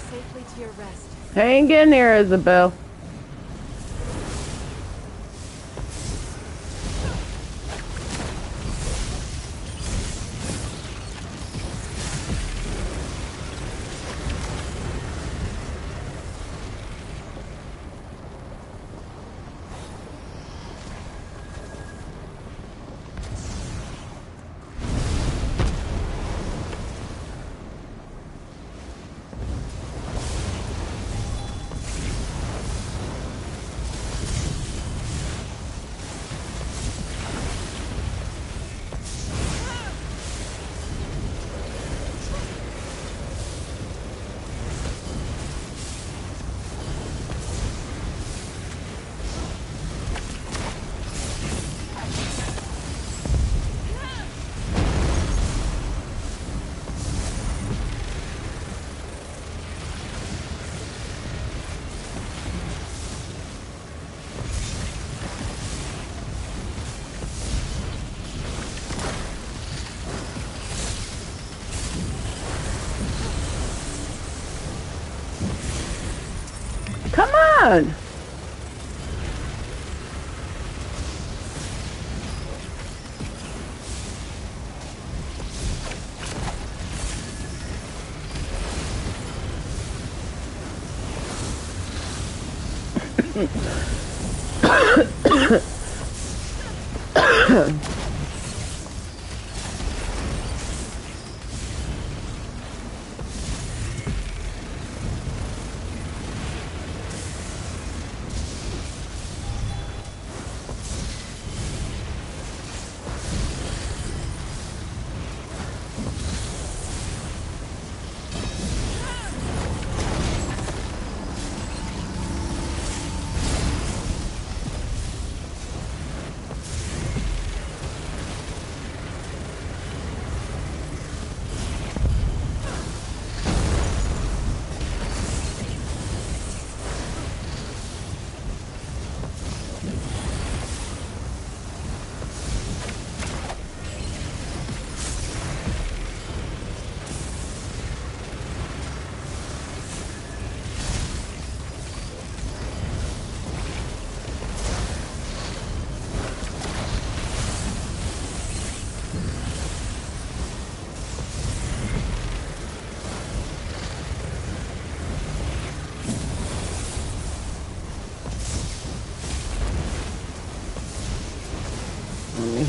S2: Safely to your rest.
S1: Hang in there, Isabel. Come on!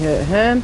S1: Hit him.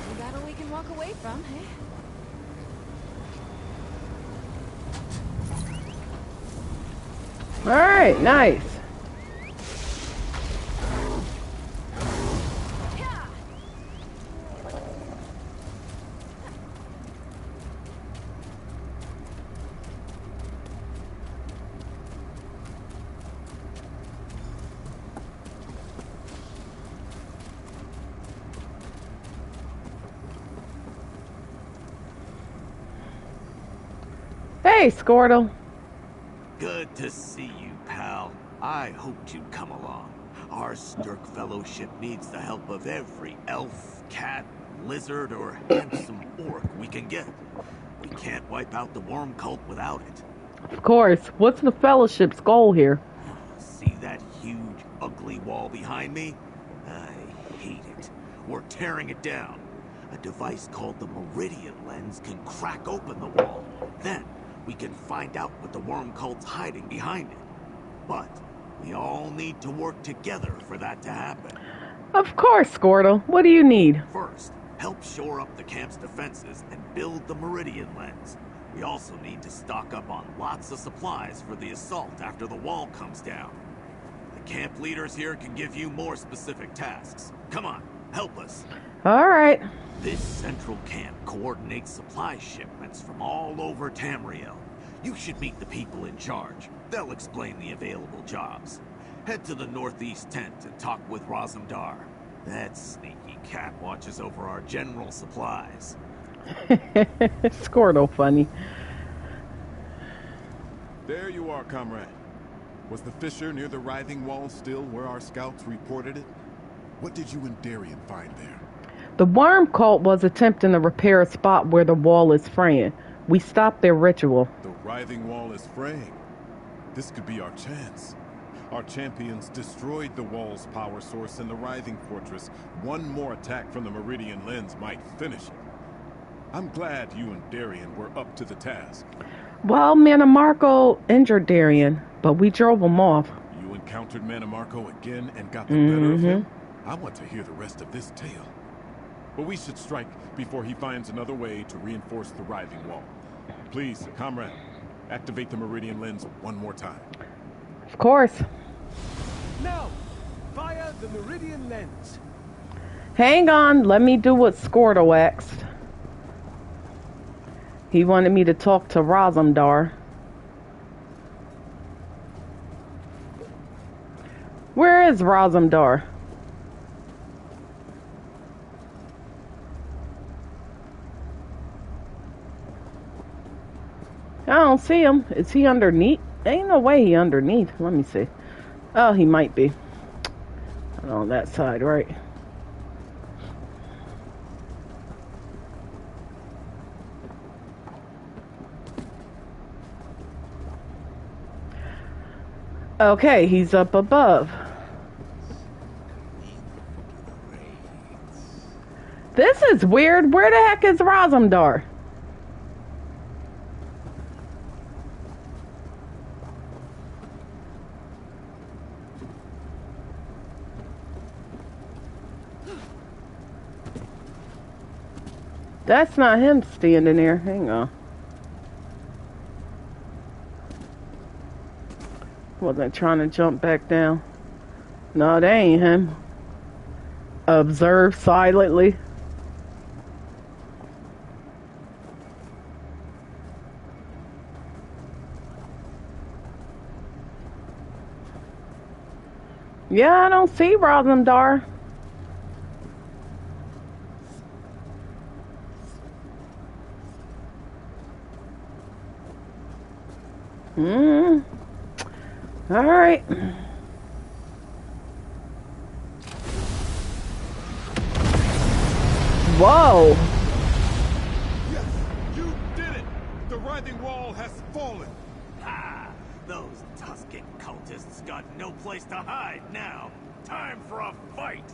S6: A battle we can walk away from, eh?
S1: All right, nice. Hey, Squirtle.
S9: Good to see you, pal. I hoped you'd come along. Our Stirk Fellowship needs the help of every elf, cat, lizard, or handsome orc we can get. We can't wipe out the worm cult without it.
S1: Of course. What's the Fellowship's goal here?
S9: See that huge, ugly wall behind me? I hate it. We're tearing it down. A device called the Meridian Lens can crack open the wall. Then, we can find out what the worm cult's hiding behind it. But we all need to work together for that to happen.
S1: Of course, Squirtle. What do you need?
S9: First, help shore up the camp's defenses and build the Meridian Lens. We also need to stock up on lots of supplies for the assault after the wall comes down. The camp leaders here can give you more specific tasks. Come on, help us.
S1: All right.
S9: This central camp coordinates supply shipments from all over Tamriel. You should meet the people in charge. They'll explain the available jobs. Head to the northeast tent and talk with Razumdar. That sneaky cat watches over our general supplies.
S1: Squirtle funny.
S8: There you are, comrade. Was the fissure near the writhing wall still where our scouts reported it? What did you and Darien find there?
S1: The worm cult was attempting to repair a spot where the wall is fraying. We stopped their ritual.
S8: The writhing wall is fraying. This could be our chance. Our champions destroyed the wall's power source in the writhing fortress. One more attack from the Meridian Lens might finish it. I'm glad you and Darien were up to the task.
S1: Well, Manamarco injured Darien, but we drove him off.
S8: You encountered Manamarco again and got the better of him? I want to hear the rest of this tale. But we should strike before he finds another way to reinforce the writhing wall. Please, comrade, activate the Meridian Lens one more time.
S1: Of course.
S3: Now, via the Meridian Lens.
S1: Hang on, let me do what Squirtle asked. He wanted me to talk to Razumdar. Where is Razumdar? I don't see him. Is he underneath? Ain't no way he underneath. Let me see. Oh, he might be. On that side, right? Okay, he's up above. This is weird. Where the heck is Razumdar? That's not him standing there. Hang on. Wasn't trying to jump back down. No, that ain't him. Observe silently. Yeah, I don't see Razumdar. Hmm. All right. Whoa.
S8: Yes, you did it! The writhing wall has fallen.
S9: Ha! Those Tuscan cultists got no place to hide now. Time for a fight!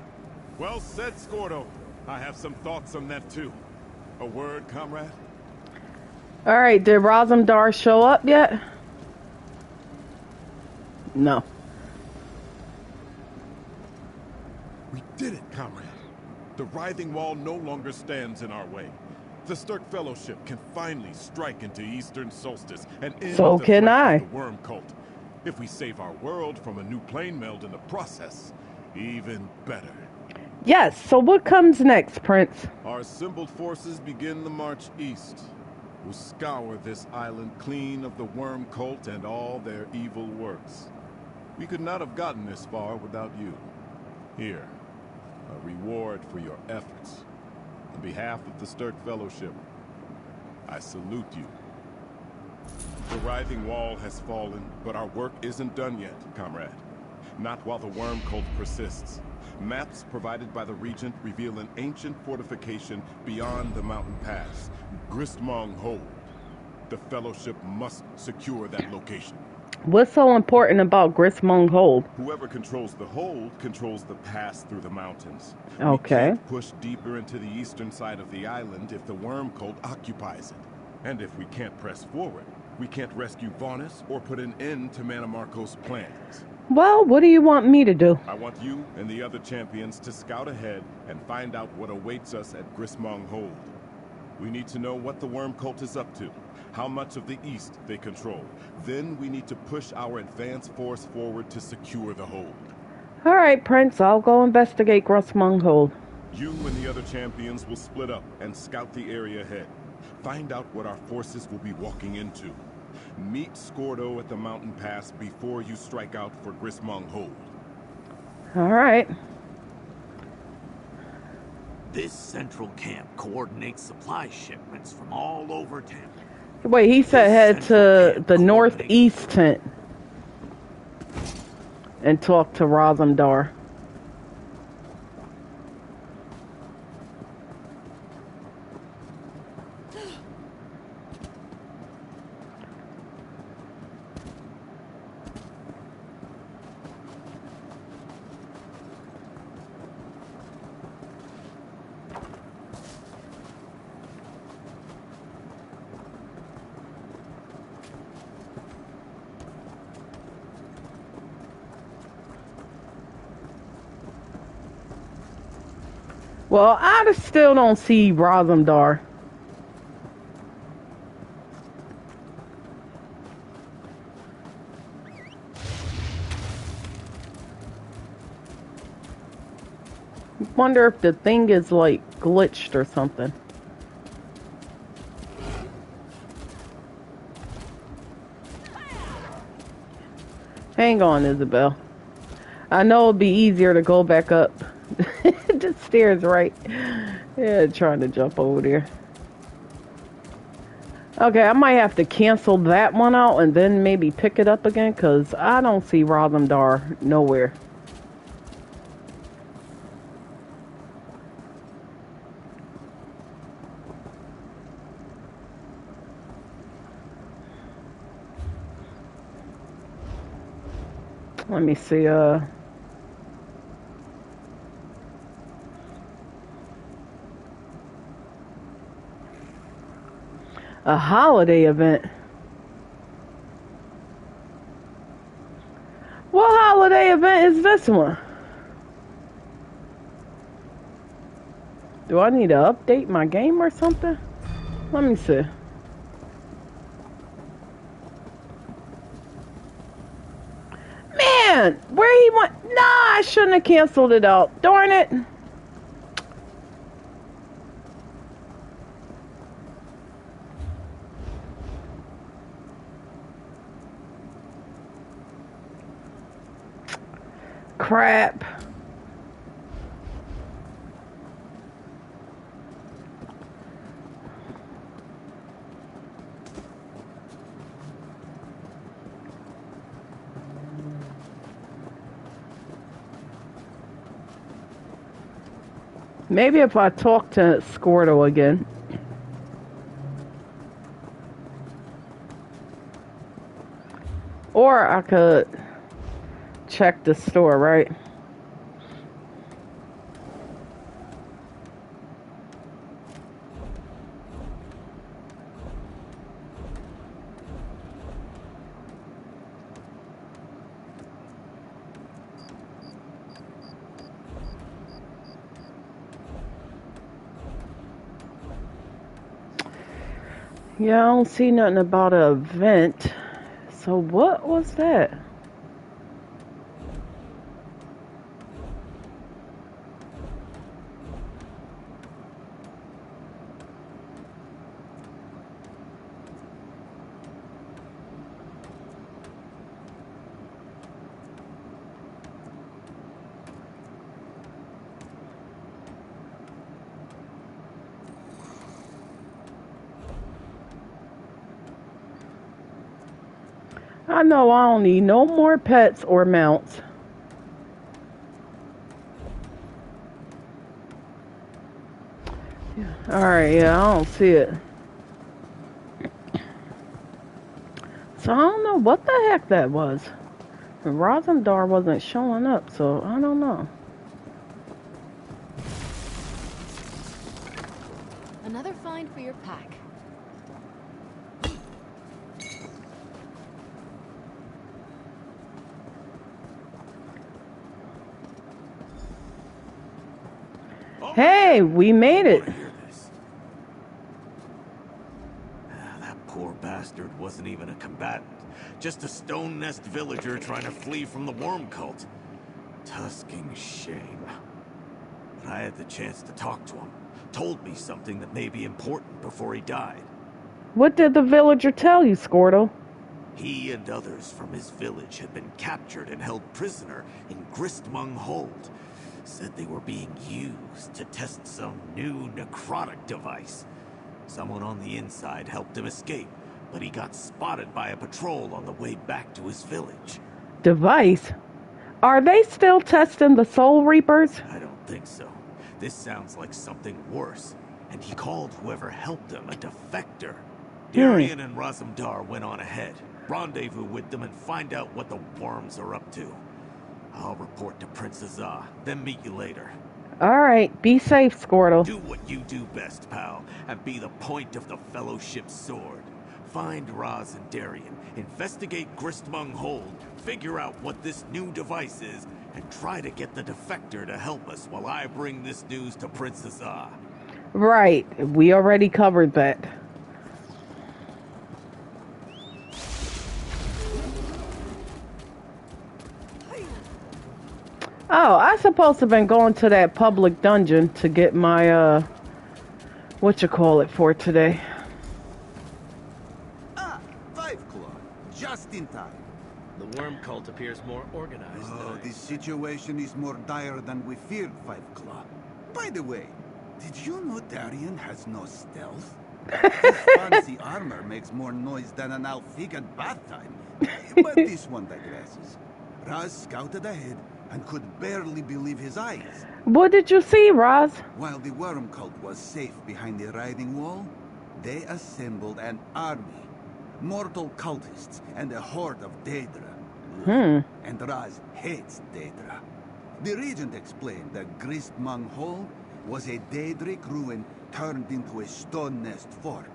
S8: Well said, Scordo. I have some thoughts on that too. A word, comrade?
S1: All right. Did Razumdar show up yet? No.
S8: We did it, comrade. The writhing wall no longer stands in our way. The Sturk Fellowship can finally strike into Eastern Solstice and end
S1: So
S8: the
S1: can
S8: threat
S1: I.
S8: of the worm cult. If we save our world from a new plane meld in the process, even better.
S1: Yes. So what comes next, Prince?
S8: Our assembled forces begin the march east. We'll scour this island clean of the worm cult and all their evil works. We could not have gotten this far without you. Here, a reward for your efforts. On behalf of the Sturk Fellowship, I salute you. The writhing wall has fallen, but our work isn't done yet, comrade. Not while the worm cult persists. Maps provided by the Regent reveal an ancient fortification beyond the mountain pass, Gristmong Hold. The Fellowship must secure that location.
S1: What's so important about Gristmong Hold?
S8: Whoever controls the hold controls the pass through the mountains.
S1: Okay.
S8: We can't push deeper into the eastern side of the island if the worm cult occupies it. And if we can't press forward, we can't rescue Vaunus or put an end to Manamarco's plans.
S1: Well, what do you want me to do?
S8: I want you and the other champions to scout ahead and find out what awaits us at Gristmong Hold. We need to know what the worm cult is up to, how much of the east they control. Then we need to push our advance force forward to secure the hold.
S1: All right, Prince. I'll go investigate Gristmong Hold.
S8: You and the other champions will split up and scout the area ahead. Find out what our forces will be walking into. Meet Scordo at the mountain pass before you strike out for Gristmong Hold.
S1: All right.
S9: This central camp coordinates supply shipments from all over town.
S1: Wait, he said head to the northeast tent and talk to Razumdar. Well, I still don't see Razumdar. Wonder if the thing is like glitched or something. Hang on, Isabel. I know it'd be easier to go back up the stairs, right? Yeah, trying to jump over there. Okay, I might have to cancel that one out and then maybe pick it up again, because I don't see Razumdar nowhere. Let me see, a holiday event. What holiday event is this one? Do I need to update my game or something? Let me see. Man, where he went? Nah, I shouldn't have canceled it out. Darn it. Crap. Maybe if I talk to Squirtle again. Or I could check the store, right? Yeah, I don't see nothing about an event. So what was that? I know I don't need no more pets or mounts. Alright, yeah, I don't see it. So I don't know what the heck that was. Rosendar wasn't showing up, so I don't know.
S2: Another find for your pack.
S1: Hey, we made it.
S9: That poor bastard wasn't even a combatant. Just a stone nest villager trying to flee from the worm cult. Tusking shame. But I had the chance to talk to him. Told me something that may be important before he died.
S1: What did the villager tell you, Squirtle?
S9: He and others from his village had been captured and held prisoner in Gristmung Hold. Said they were being used to test some new necrotic device. Someone on the inside helped him escape, but he got spotted by a patrol on the way back to his village.
S1: Device? Are they still testing the Soul Reapers?
S9: I don't think so. This sounds like something worse. And he called whoever helped him a defector. Darian and Razumdar went on ahead. Rendezvous with them and find out what the worms are up to. I'll report to Prince Azah, then meet you later.
S1: Alright, be safe, Squirtle.
S9: Do what you do best, pal, and be the point of the Fellowship's sword. Find Raz and Darian, investigate Gristmung Hold, figure out what this new device is, and try to get the defector to help us while I bring this news to Prince Azah.
S1: Right, we already covered that. Oh, I supposed to have been going to that public dungeon to get my, whatchamacallit for today.
S10: Ah, 5 Claw. Just in time.
S4: The worm cult appears more organized
S10: Oh,
S4: than
S10: this situation is more dire than we feared, 5 Claw. By the way, did you know Darian has no stealth? His fancy armor makes more noise than an Alfig at bath time. But this one digresses. Raz scouted ahead and could barely believe his eyes.
S1: What did you see, Roz?
S10: While the worm cult was safe behind the riding wall, they assembled an army. Mortal cultists and a horde of Daedra. And Raz hates Daedra. The regent explained that Gristmung Hold was a Daedric ruin turned into a stone nest fort.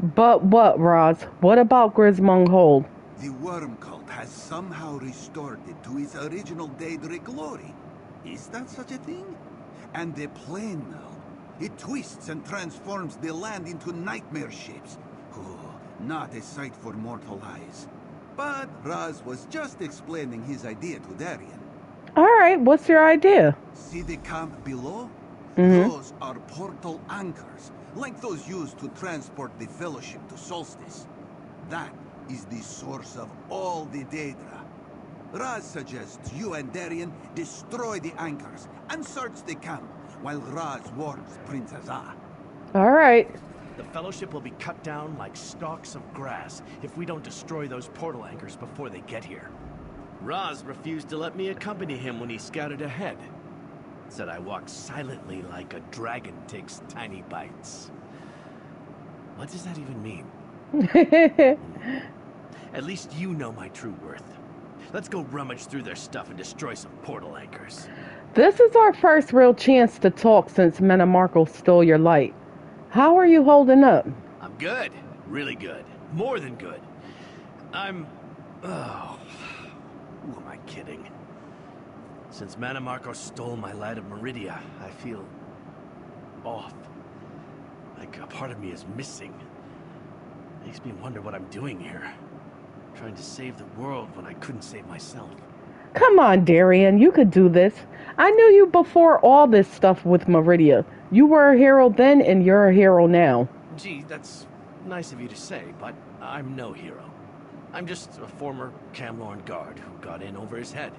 S1: But what, Roz? What about Gristmung Hold?
S10: The worm cult has somehow restored it to its original Daedric glory. Is that such a thing? And the plane now. It twists and transforms the land into nightmare shapes. Oh, not a sight for mortal eyes. But Raz was just explaining his idea to Darian.
S1: Alright, what's your idea?
S10: See the camp below? Those are portal anchors, like those used to transport the Fellowship to Solstice. That is the source of all the Daedra. Raz suggests you and Darian destroy the anchors and search the camp, while Raz warns Prince Azah.
S1: Alright.
S4: The Fellowship will be cut down like stalks of grass if we don't destroy those portal anchors before they get here. Raz refused to let me accompany him when he scouted ahead. Said I walk silently like a dragon takes tiny bites. What does that even mean? At least you know my true worth. Let's go rummage through their stuff and destroy some portal anchors.
S1: This is our first real chance to talk since Metamarco stole your light. How are you holding up?
S4: I'm good. Really good. More than good. Oh... Who am I kidding? Since Metamarco stole my light of Meridia, I feel... off. Like a part of me is missing. Makes me wonder what I'm doing here. Trying to save the world when I couldn't save myself.
S1: Come on, Darian, you could do this. I knew you before all this stuff with Meridia. You were a hero then, and you're a hero now.
S4: Gee, that's nice of you to say, but I'm no hero. I'm just a former Camlorn guard who got in over his head.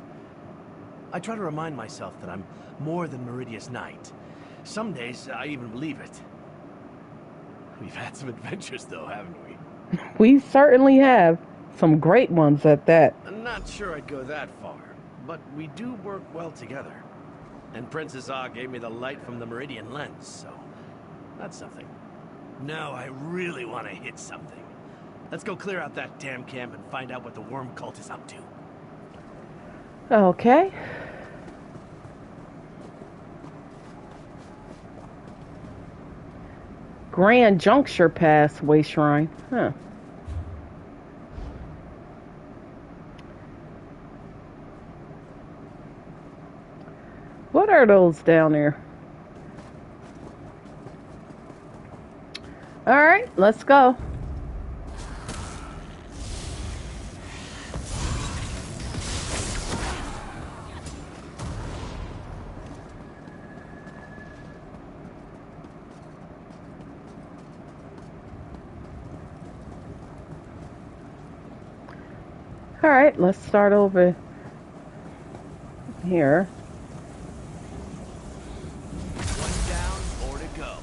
S4: I try to remind myself that I'm more than Meridia's knight. Some days, I even believe it. We've had some adventures, though, haven't we?
S1: We certainly have. Some great ones at that.
S4: I'm not sure I'd go that far, but we do work well together. And Princess Ah gave me the light from the Meridian lens, so that's something. Now I really want to hit something. Let's go clear out that damn camp and find out what the worm cult is up to.
S1: Okay. Grand Juncture Pathway Shrine. Huh. What are those down there? Alright, let's go. Alright, let's start over here.
S4: One down, more to go.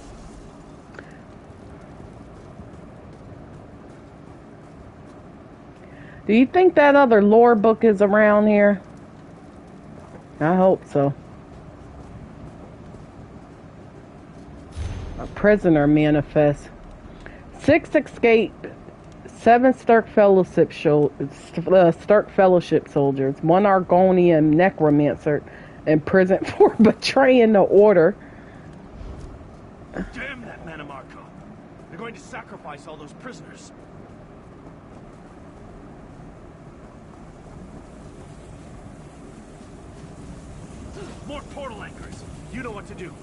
S1: Do you think that other lore book is around here? I hope so. A prisoner manifest. 6 escape. 7 Stark Fellowship soldiers, 1 Argonian necromancer, imprisoned for betraying the order.
S4: Damn that Metamarco! They're going to sacrifice all those prisoners. More portal anchors. You know what to do.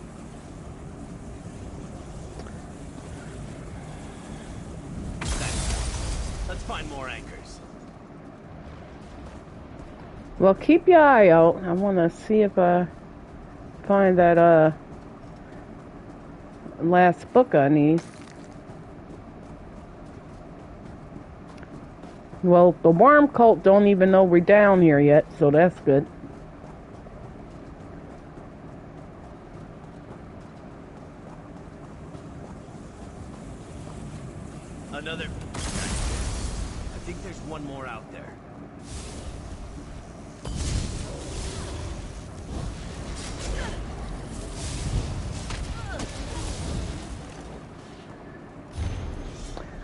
S4: Let's find more anchors.
S1: Well, keep your eye out. I want to see if I find that last book I need. Well, the worm cult don't even know we're down here yet, so that's good.
S4: Another... I think there's one more out there.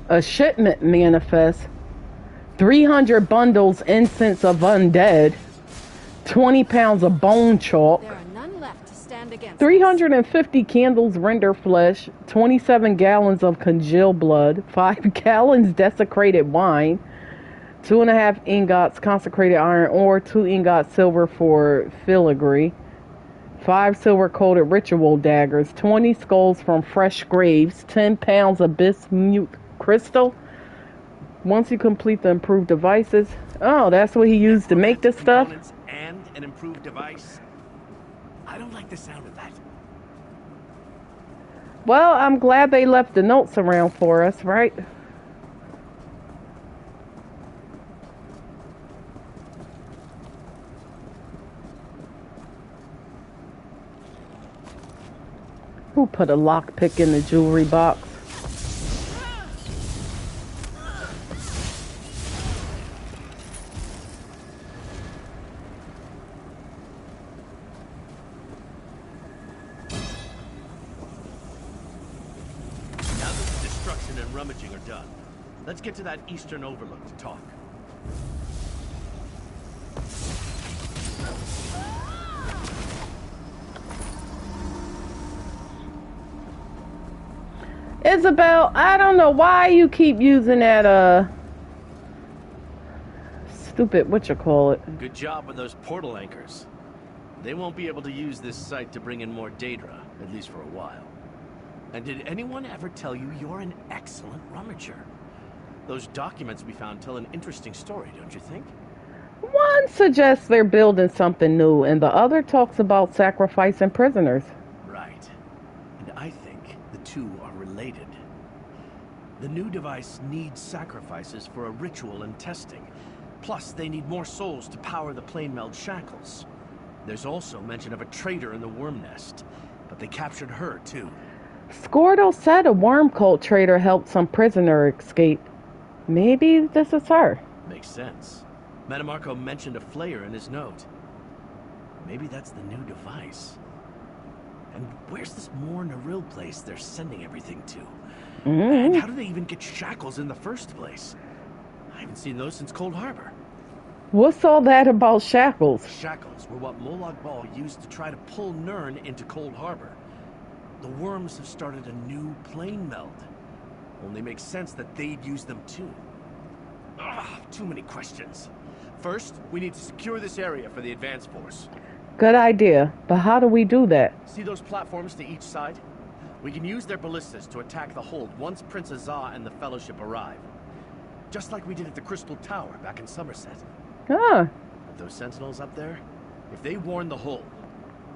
S1: A shipment manifest. 300 bundles incense of undead. 20 pounds of bone chalk.
S2: There are none left to stand against
S1: 350 candles render flesh, 27 gallons of congealed blood, 5 gallons desecrated wine, 2.5 ingots consecrated iron ore, 2 ingots silver for filigree, 5 silver coated ritual daggers, 20 skulls from fresh graves, 10 pounds of bismuth crystal. Once you complete the improved devices. Oh, that's what he used to make this stuff?
S4: And an improved device. I don't like the sound of that.
S1: Well, I'm glad they left the notes around for us, right? Who put a lockpick in the jewelry box?
S4: construction and rummaging are done. Let's get to that eastern overlook to talk.
S1: Isabel, I don't know why you keep using that, stupid, whatchamacallit.
S4: Good job with those portal anchors. They won't be able to use this site to bring in more Daedra, at least for a while. And did anyone ever tell you you're an excellent rummager? Those documents we found tell an interesting story, don't you think?
S1: One suggests they're building something new, and the other talks about sacrificing prisoners.
S4: Right. And I think the two are related. The new device needs sacrifices for a ritual and testing. Plus, they need more souls to power the plane meld shackles. There's also mention of a traitor in the worm nest, but they captured her too.
S1: Scordo said a worm cult traitor helped some prisoner escape. Maybe this is her.
S4: Makes sense. Metamarco mentioned a flayer in his note. Maybe that's the new device. And where's this Mor Naril place they're sending everything to? And how do they even get shackles in the first place? I haven't seen those since Cold Harbor.
S1: What's all that about shackles?
S4: Shackles were what Molag Bal used to try to pull Nirn into Cold Harbor. The worms have started a new plane meld. Only makes sense that they'd use them too. Too many questions. First, we need to secure this area for the advance force.
S1: Good idea, but how do we do that?
S4: See those platforms to each side? We can use their ballistas to attack the hold once Prince Azah and the Fellowship arrive. Just like we did at the Crystal Tower back in Somerset.
S1: Ah.
S4: But those sentinels up there, if they warn the hold,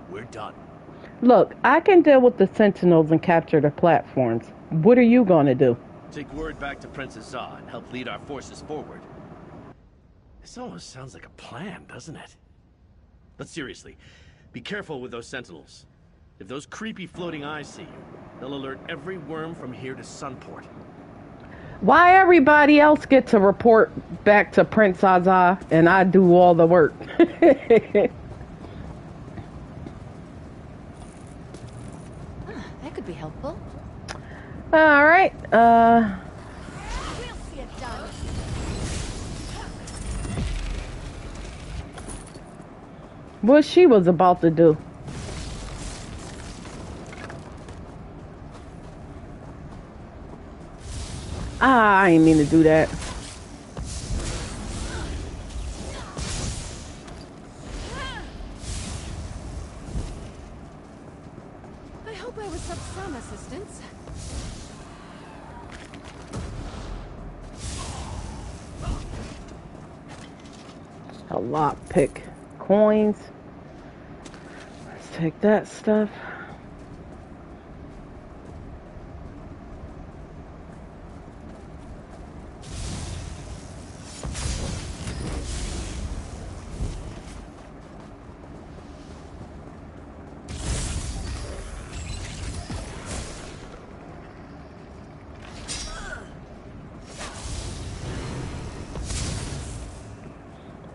S4: we're done.
S1: Look, I can deal with the sentinels and capture the platforms. What are you going to do?
S4: Take word back to Prince Azah and help lead our forces forward. This almost sounds like a plan, doesn't it? But seriously, be careful with those sentinels. If those creepy floating eyes see you, they'll alert every worm from here to Sunport.
S1: Why everybody else get to report back to Prince Azah and I do all the work?
S2: That could be helpful.
S1: Alright,
S2: We'll see it done.
S1: what she was about to do. I ain't mean to do that.
S2: I hope I was of some assistance.
S1: A lockpick. Coins. Let's take that stuff.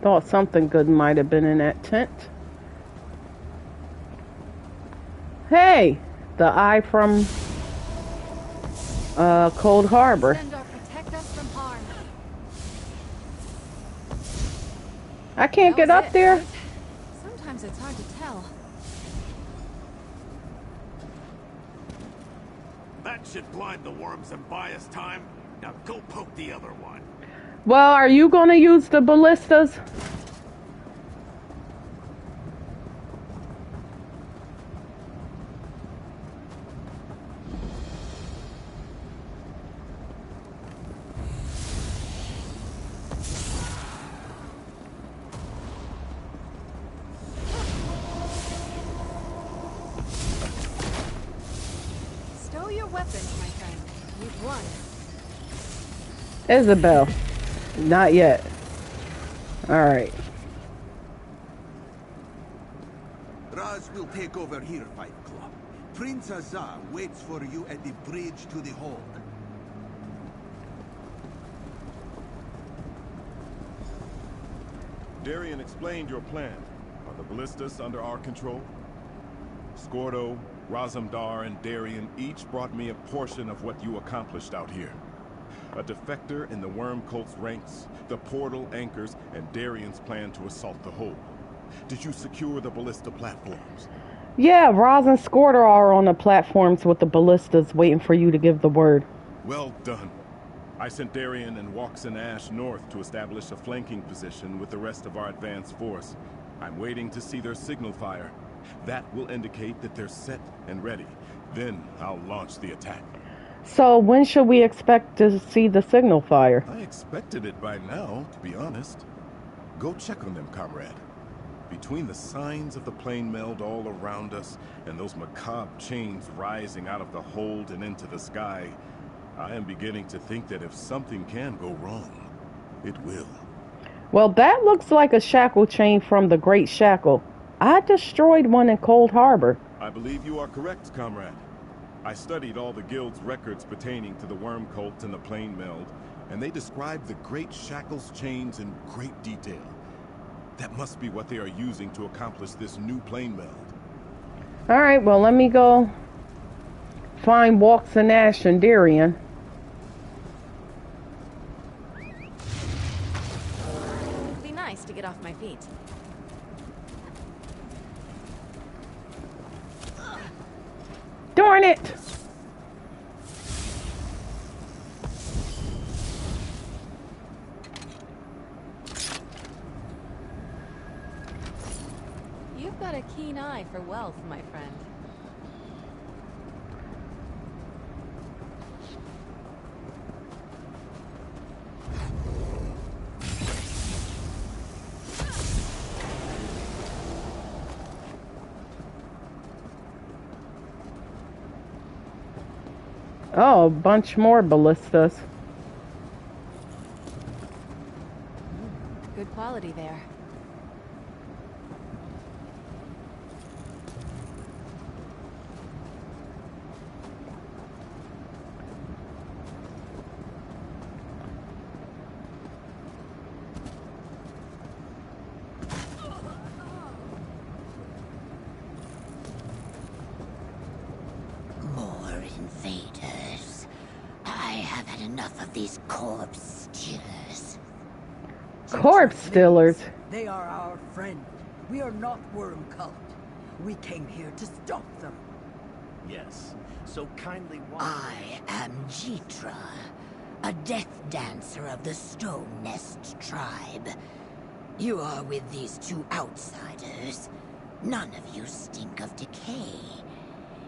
S1: Thought something good might have been in that tent. Hey, the eye from Cold Harbor.
S2: Protect us from harm.
S1: I can't get up there.
S2: Right? Sometimes it's hard to tell.
S9: That should blind the worms and buy us time. Now go poke the other one.
S1: Well, are you going to use the ballistas?
S2: Stow your weapons, my friend. We've won.
S1: Isabel. Not yet. Alright.
S10: Raz will take over here, Fight Club. Prince Azah waits for you at the bridge to the hold.
S8: Darian explained your plan. Are the ballistas under our control? Scordo, Razumdar and Darien each brought me a portion of what you accomplished out here. A defector in the Worm Cult's ranks, the portal anchors, and Darien's plan to assault the hold. Did you secure the ballista platforms?
S1: Yeah, Roz and Scorter are on the platforms with the ballistas waiting for you to give the word.
S8: Well done. I sent Darien and Waxen Ash north to establish a flanking position with the rest of our advanced force. I'm waiting to see their signal fire. That will indicate that they're set and ready. Then I'll launch the attack.
S1: So when should we expect to see the signal fire?
S8: I expected it by now, to be honest. Go check on them, comrade. Between the signs of the plane meld all around us and those macabre chains rising out of the hold and into the sky, I am beginning to think that if something can go wrong, it will.
S1: Well, that looks like a shackle chain from the Great Shackle. I destroyed one in Cold Harbor.
S8: I believe you are correct, comrade. I studied all the guild's records pertaining to the Worm Cult and the plane meld, and they describe the Great Shackle's chains in great detail. That must be what they are using to accomplish this new plane meld.
S1: Alright, well, let me go find Waxen Ash and Darien.
S6: It'd be nice to get off my feet.
S1: Darn it!
S6: You've got a keen eye for wealth, my friend.
S1: Oh, a bunch more ballistas.
S6: Good quality there.
S11: More invaders. I have had enough of these corpse stealers.
S1: Corpse stealers?
S12: They are our friend. We are not Worm Cult. We came here to stop them.
S4: Yes, so kindly watch.
S11: I am Jitra, a death dancer of the Stone Nest tribe. You are with these two outsiders. None of you stink of decay.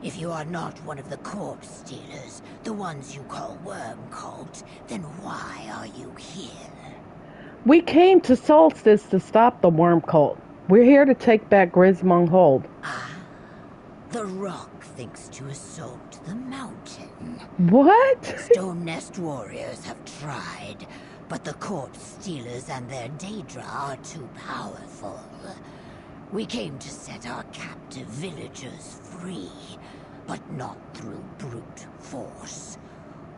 S11: If you are not one of the corpse stealers, the ones you call Worm Cult, then why are you here?
S1: We came to Solstice to stop the Worm Cult. We're here to take back Grismong Hold.
S11: Ah, the rock thinks to assault the mountain.
S1: What?
S11: Stone Nest warriors have tried, but the corpse stealers and their Daedra are too powerful. We came to set our captive villagers free, but not through brute force.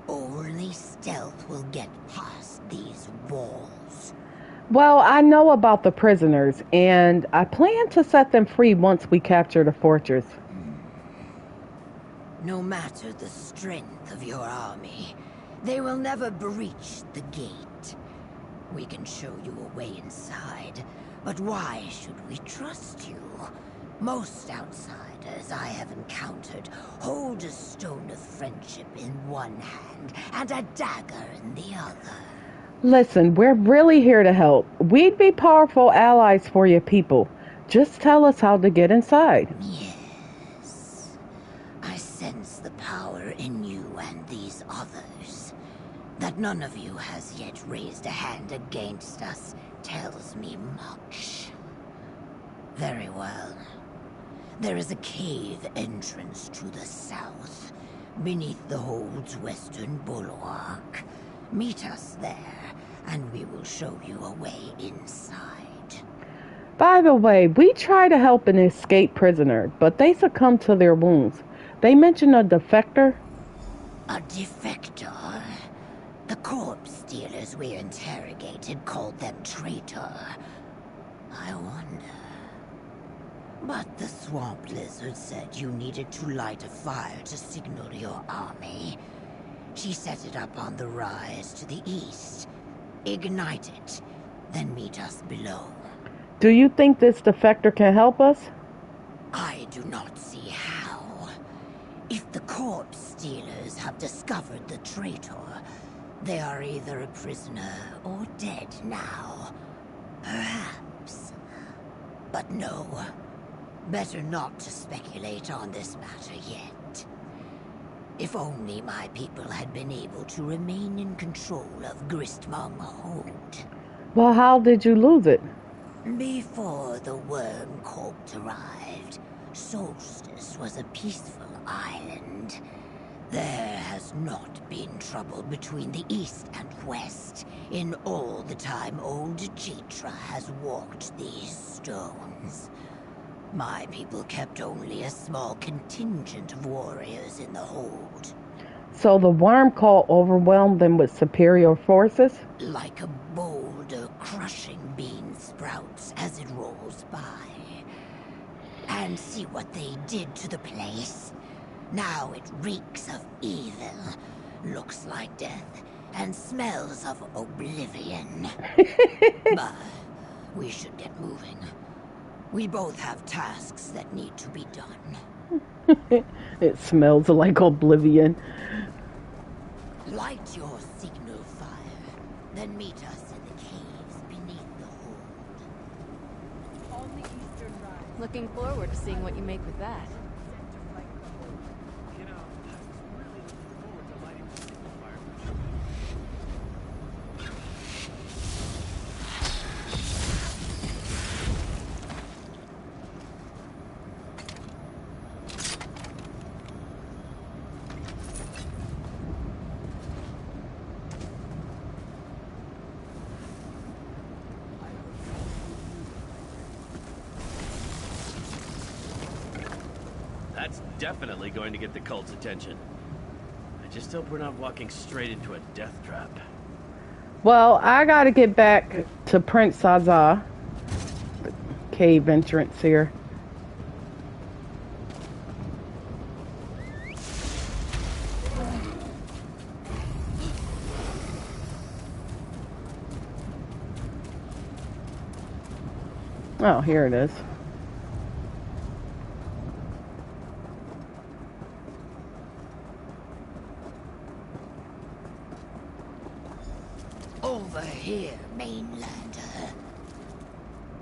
S11: Only stealth will get past these walls.
S1: Well, I know about the prisoners, and I plan to set them free once we capture the fortress.
S11: No matter the strength of your army, they will never breach the gate. We can show you a way inside, but why should we trust you? Most outsiders I have encountered hold a stone of friendship in one hand and a dagger in the other.
S1: Listen, we're really here to help. We'd be powerful allies for your people. Just tell us how to get inside.
S11: Yes. I sense the power in you and these others. That none of you has yet raised a hand against us tells me much. Very well. There is a cave entrance to the south, beneath the hold's western bulwark. Meet us there, and we will show you a way inside.
S1: By the way, we tried to help an escaped prisoner, but they succumbed to their wounds. They mentioned a defector.
S11: A defector? The corpse stealers we interrogated called them traitor. I wonder. But the swamp lizard said you needed to light a fire to signal your army. She set it up on the rise to the east. Ignite it, then meet us below.
S1: Do you think this defector can help us?
S11: I do not see how. If the corpse stealers have discovered the traitor, they are either a prisoner or dead now. Perhaps. But no. Better not to speculate on this matter yet. If only my people had been able to remain in control of Gristmong Hold.
S1: Well, how did you lose it?
S11: Before the worm cult arrived, Solstice was a peaceful island. There has not been trouble between the east and west in all the time old Jitra has walked these stones. My people kept only a small contingent of warriors in the hold.
S1: So the worm cult overwhelmed them with superior forces?
S11: Like a boulder crushing bean sprouts as it rolls by. And see what they did to the place? Now it reeks of evil, looks like death, and smells of oblivion. But we should get moving. We both have tasks that need to be done.
S1: It smells like oblivion.
S11: Light your signal fire, then meet us in the caves beneath the hold.
S2: On the eastern rise. Looking forward to seeing what you make with that.
S4: You know, I was really looking forward to lighting the signal fire. That's definitely going to get the cult's attention. I just hope we're not walking straight into a death trap.
S1: Well, I gotta get back to Prince Zaza. The cave entrance here. Oh, here it is.
S11: Over here, mainlander.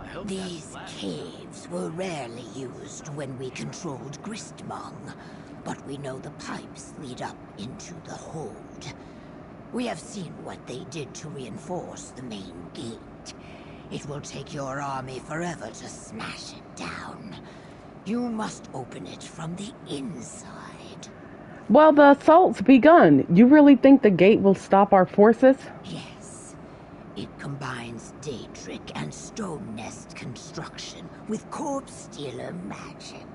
S4: I hope
S11: These
S4: that's
S11: caves were rarely used when we controlled Gristmong, but we know the pipes lead up into the hold. We have seen what they did to reinforce the main gate. It will take your army forever to smash it down. You must open it from the inside.
S1: Well, the assault's begun. You really think the gate will stop our forces?
S11: Yes. It combines Daedric and stone nest construction with corpse stealer magic.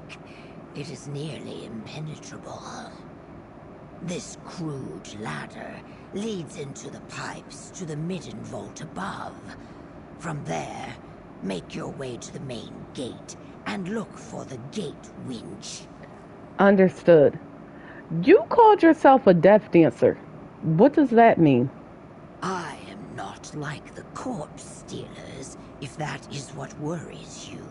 S11: It is nearly impenetrable. This crude ladder leads into the pipes to the midden vault above. From there, make your way to the main gate and look for the gate winch.
S1: Understood. You called yourself a death dancer. What does that mean?
S11: I am not like the corpse stealers, if that is what worries you.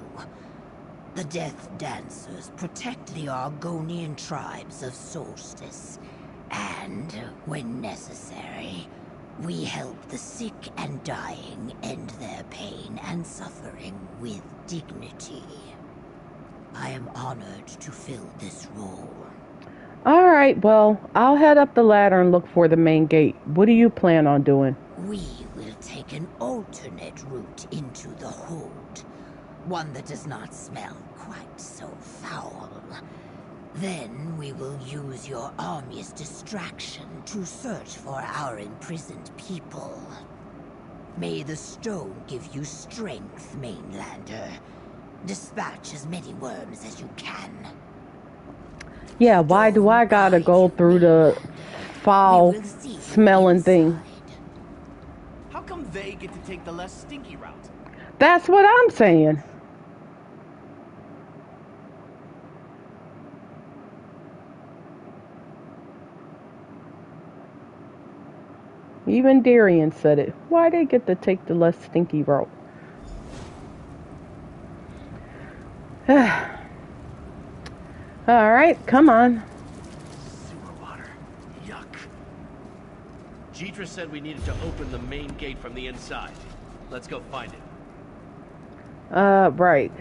S11: The Death Dancers protect the Argonian tribes of Solstice, and, when necessary, we help the sick and dying end their pain and suffering with dignity. I am honored to fill this role.
S1: Alright, well, I'll head up the ladder and look for the main gate. What do you plan on doing?
S11: We will take an alternate route into the hold. One that does not smell quite so foul. Then we will use your army's distraction to search for our imprisoned people. May the stone give you strength, mainlander. Dispatch as many worms as you can.
S1: Yeah, why do I gotta go through the foul-smelling thing?
S4: How come they get to take the less stinky route?
S1: That's what I'm saying. Even Darian said it. Why they get to take the less stinky route? Alright, come on.
S4: Sewer water. Yuck. Jeetra said we needed to open the main gate from the inside. Let's go find it.
S1: Right.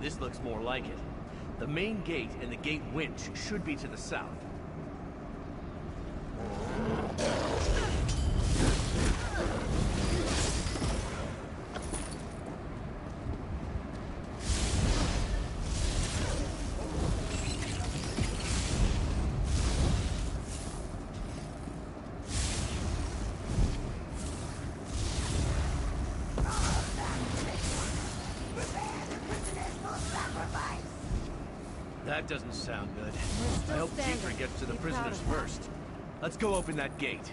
S4: This looks more like it. The main gate and the gate winch should be to the south. That doesn't sound good. I hope Jeetra gets to the prisoners first. Let's go open that gate.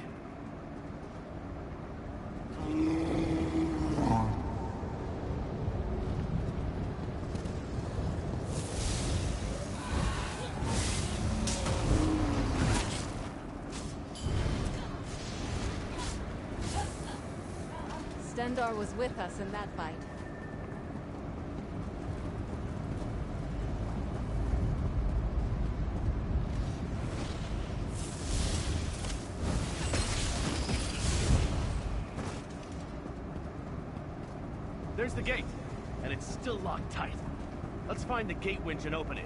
S2: Stendarr was with us in that fight.
S4: There's the gate, and it's still locked tight. Let's find the gate winch and open it.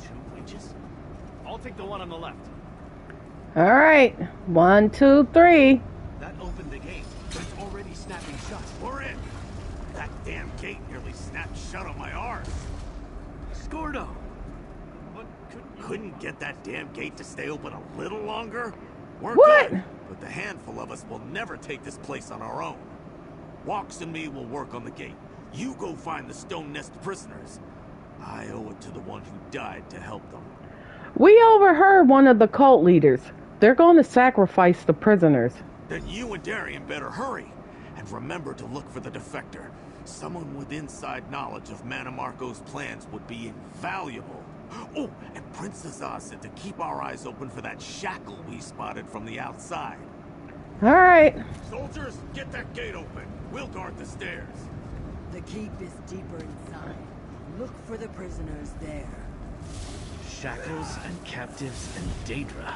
S4: 2 winches? I'll take the one on the left.
S1: Alright. 1, 2, 3.
S4: That opened the gate, but it's already snapping shut.
S9: We're in. That damn gate nearly snapped shut on my arse.
S4: Scordo! What
S9: Couldn't get that damn gate to stay open a little longer? We're
S1: What?
S9: good, but the handful of us will never take this place on our own. Walks and me will work on the gate. You go find the Stone Nest prisoners. I owe it to the one who died to help them.
S1: We overheard one of the cult leaders. They're going to sacrifice the prisoners.
S9: Then you and Darian better hurry. And remember to look for the defector. Someone with inside knowledge of Manamarco's plans would be invaluable. Oh, and Princess Oz said to keep our eyes open for that shackle we spotted from the outside.
S1: Alright.
S9: Soldiers, get that gate open. We'll guard the stairs.
S12: The keep is deeper inside. Look for the prisoners there.
S4: Shackles and captives and Daedra.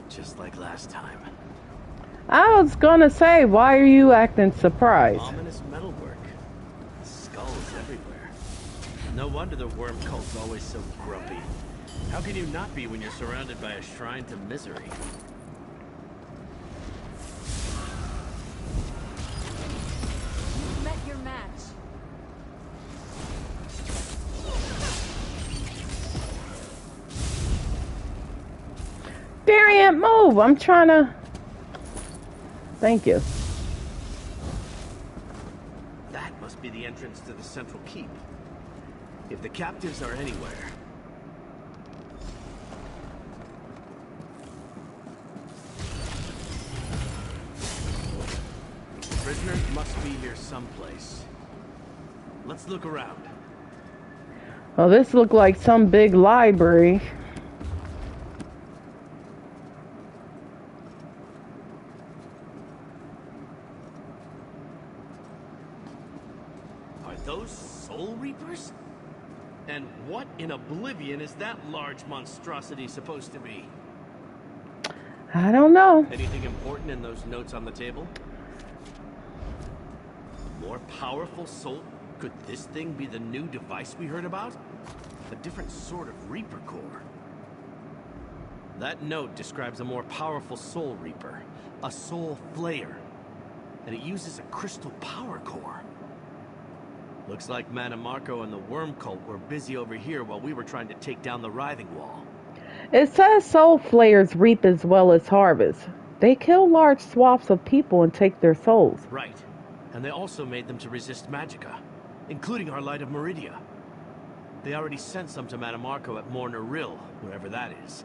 S4: Just like last time.
S1: I was gonna say, why are you acting surprised?
S4: Ominous metalwork. Skulls everywhere. No wonder the worm cult's always so grumpy. How can you not be when you're surrounded by a shrine to misery?
S2: You've met your match.
S1: Darian, move! I'm trying to... Thank you.
S4: That must be the entrance to the central keep. If the captives are anywhere... Prisoners must be here someplace. Let's look around.
S1: Well, this looked like some big library.
S4: Are those Soul Reapers? And what in oblivion is that large monstrosity supposed to be?
S1: I don't know.
S4: Anything important in those notes on the table? More powerful soul? Could this thing be the new device we heard about? A different sort of Reaper core. That note describes a more powerful Soul Reaper, a Soul Flayer, and it uses a crystal power core. Looks like Manamarco and the Worm Cult were busy over here while we were trying to take down the Writhing Wall.
S1: It says soul flayers reap as well as harvest. They kill large swaths of people and take their souls.
S4: Right. And they also made them to resist magicka, including our Light of Meridia. They already sent some to Manamarco at Morner Rill, wherever that is.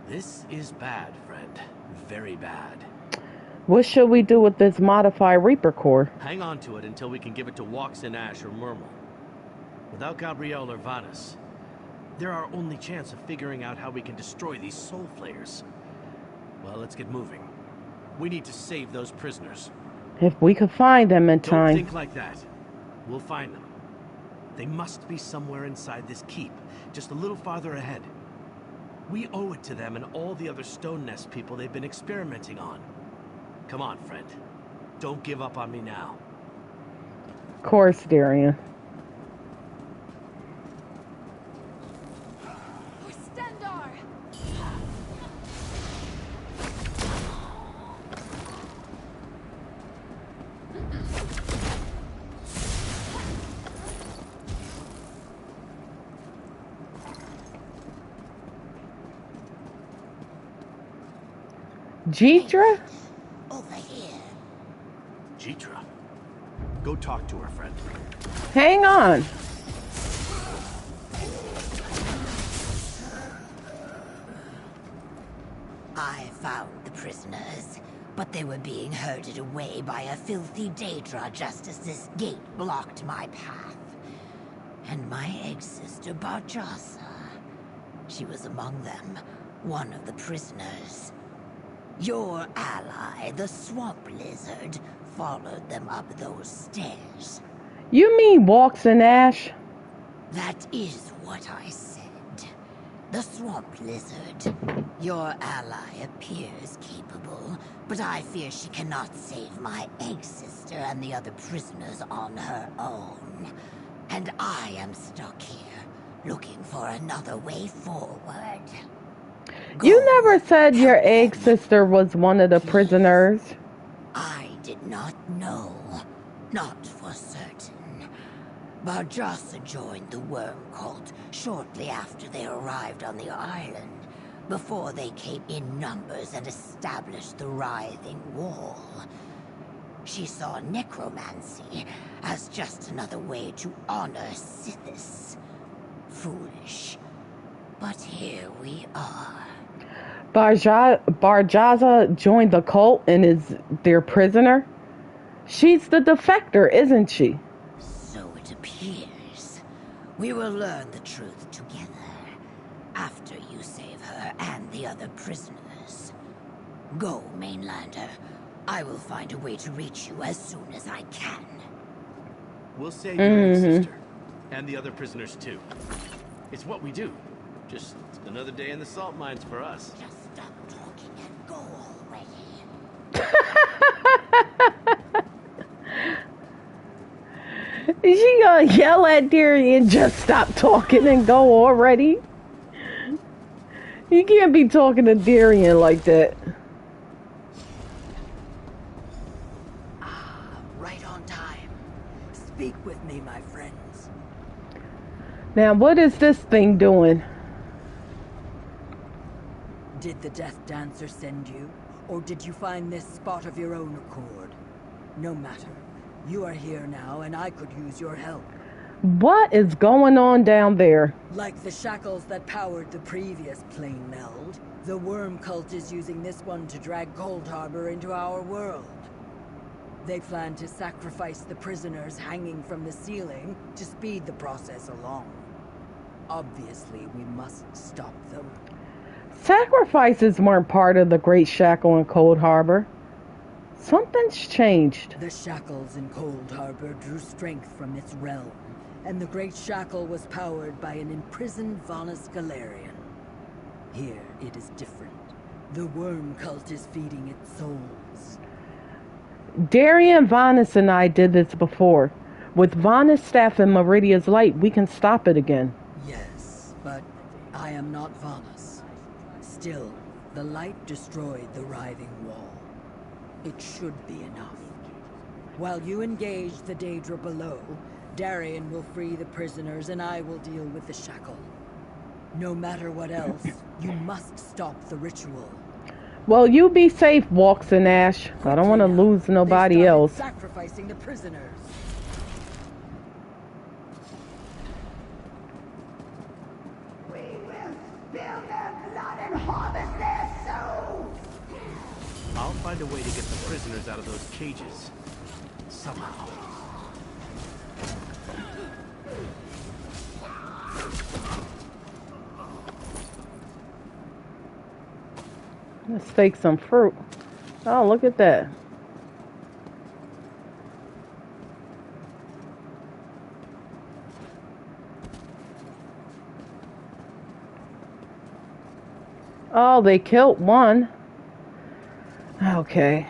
S4: This is bad, friend. Very bad.
S1: What should we do with this modified Reaper core?
S4: Hang on to it until we can give it to Walks and Ash or Murmel. Without Gabrielle or Vanus, they're our only chance of figuring out how we can destroy these soul flayers. Well, let's get moving. We need to save those prisoners.
S1: If we could find them in time.
S4: Don't think like that. We'll find them. They must be somewhere inside this keep, just a little farther ahead. We owe it to them and all the other stone nest people they've been experimenting on. Come on, friend. Don't give up on me now.
S1: Of course, Darian. Jeetra?
S11: Over here.
S4: Jeetra? Go talk to her, friend.
S1: Hang on.
S11: I found the prisoners, but they were being herded away by a filthy Daedra just as this gate blocked my path. And my egg-sister Barjasa. She was among them, one of the prisoners. Your ally, the swamp lizard, followed them up those stairs.
S1: You mean Walks and Ash?
S11: That is what I said. The swamp lizard. Your ally appears capable, but I fear she cannot save my egg-sister and the other prisoners on her own. And I am stuck here, looking for another way forward.
S1: You never said your egg sister was one of the prisoners.
S11: I did not know. Not for certain. Barjasa joined the worm cult shortly after they arrived on the island, before they came in numbers and established the writhing wall. She saw necromancy as just another way to honor Sithis. Foolish. But here we are.
S1: Barjasa joined the cult and is their prisoner? She's the defector, isn't she?
S11: So it appears. We will learn the truth together, after you save her and the other prisoners. Go, Mainlander. I will find a way to reach you as soon as I can.
S4: We'll save your sister, and the other prisoners too. It's what we do. Just another day in the salt mines for us.
S11: Just stop talking and go already.
S1: Is she gonna yell at Darian, just stop talking and go already? You can't be talking to Darian like that.
S12: Right on time. Speak with me, my friends.
S1: Now, what is this thing doing?
S12: Did the Death Dancer send you? Or did you find this spot of your own accord? No matter. You are here now, and I could use your help.
S1: What is going on down there?
S12: Like the shackles that powered the previous plane meld, the worm cult is using this one to drag Cold Harbor into our world. They plan to sacrifice the prisoners hanging from the ceiling to speed the process along. Obviously, we must stop them.
S1: Sacrifices weren't part of the Great Shackle in Cold Harbor. Something's changed.
S12: The shackles in Cold Harbor drew strength from its realm, and the Great Shackle was powered by an imprisoned Vanus Galarian. Here, it is different. The worm cult is feeding its souls.
S1: Darian, Vanus, and I did this before. With Vanus' staff and Meridia's light, we can stop it again.
S12: Yes, but I am not Vanus. Still, the light destroyed the writhing wall. It should be enough. While you engage the Daedra below, Darian will free the prisoners and I will deal with the shackle. No matter what else, you must stop the ritual.
S1: Well, you be safe, Walks and Ash. I don't want to lose nobody else.
S12: Sacrificing the prisoners.
S13: We will spill their blood and harvest their souls!
S4: I'll find a way to get the prisoners out of those cages. Somehow.
S1: Let's take some fruit. Oh, look at that. Oh, they killed one. Okay.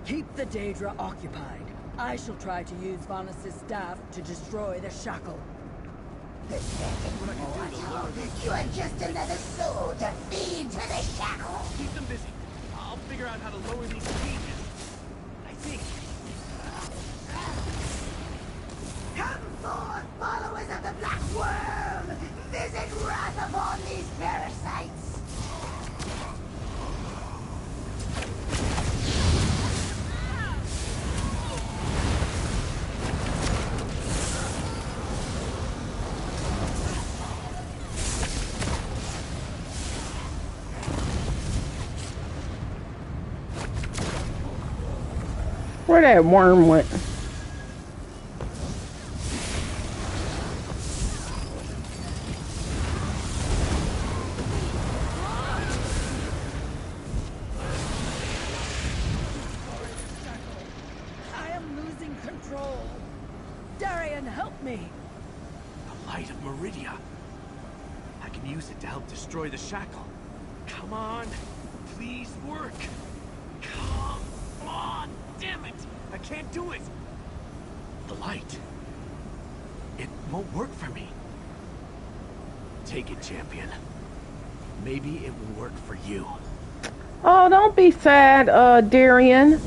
S12: Keep the Daedra occupied. I shall try to use Vanus' staff to destroy the shackle.
S13: Mortal, you are just another soul to feed to the shackle.
S4: Keep them busy. I'll figure out how to lower these cages. I think.
S13: Come forth, followers of the Black Worm! Visit wrath upon these parasites!
S1: Where that worm went?
S12: I am losing control. Darian, help me.
S4: The light of Meridia. I can use it to help destroy the shackle. Come on. Please work. Come on. Damn it. I can't do it. The light. It won't work for me. Take it, champion. Maybe it will work for you.
S1: Oh, don't be sad, Darian.
S12: It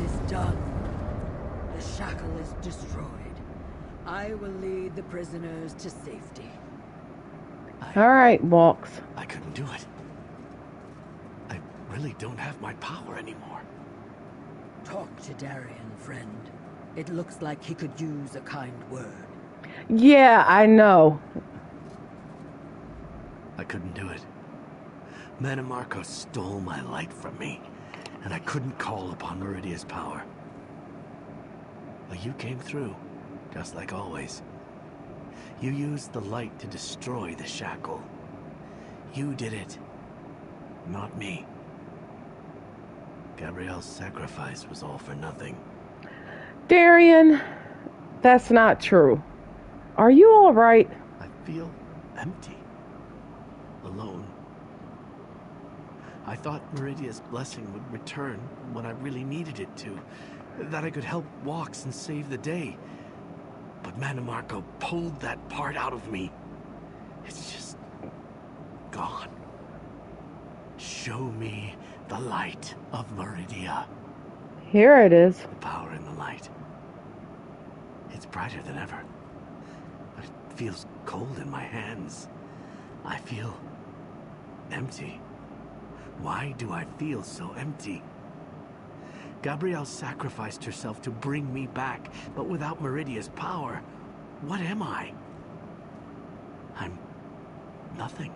S12: is done. The shackle is destroyed. I will lead the prisoners to safety.
S1: All right, Walks.
S4: I couldn't do it. I really don't have my power anymore.
S12: Talk to Darian, friend. It looks like he could use a kind word.
S1: Yeah, I know.
S4: I couldn't do it. Manimarco stole my light from me, and I couldn't call upon Meridia's power. But you came through, just like always. You used the light to destroy the shackle. You did it, not me. Gabrielle's sacrifice was all for nothing.
S1: Darian, that's not true. Are you all right?
S4: I feel empty. Alone. I thought Meridia's blessing would return when I really needed it to. That I could help Walks and save the day. But Manimarco pulled that part out of me. It's just gone. Show me the light of Meridia.
S1: Here it is.
S4: The power in the light. It's brighter than ever. But it feels cold in my hands. I feel empty. Why do I feel so empty? Gabrielle sacrificed herself to bring me back, but without Meridia's power, what am I? I'm nothing.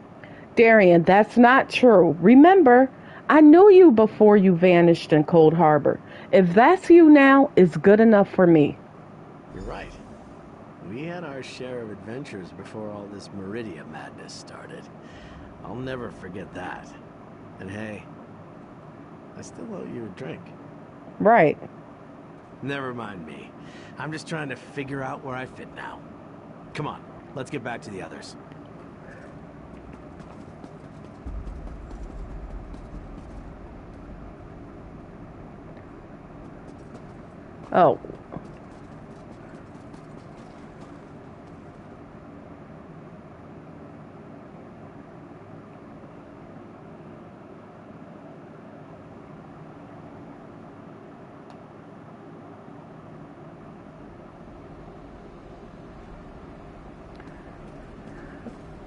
S1: Darian, that's not true. Remember, I knew you before you vanished in Cold Harbor. If that's you now, it's good enough for me.
S4: You're right. We had our share of adventures before all this Meridia madness started. I'll never forget that. And hey, I still owe you a drink.
S1: Right.
S4: Never mind me. I'm just trying to figure out where I fit now. Come on, let's get back to the others.
S1: Oh.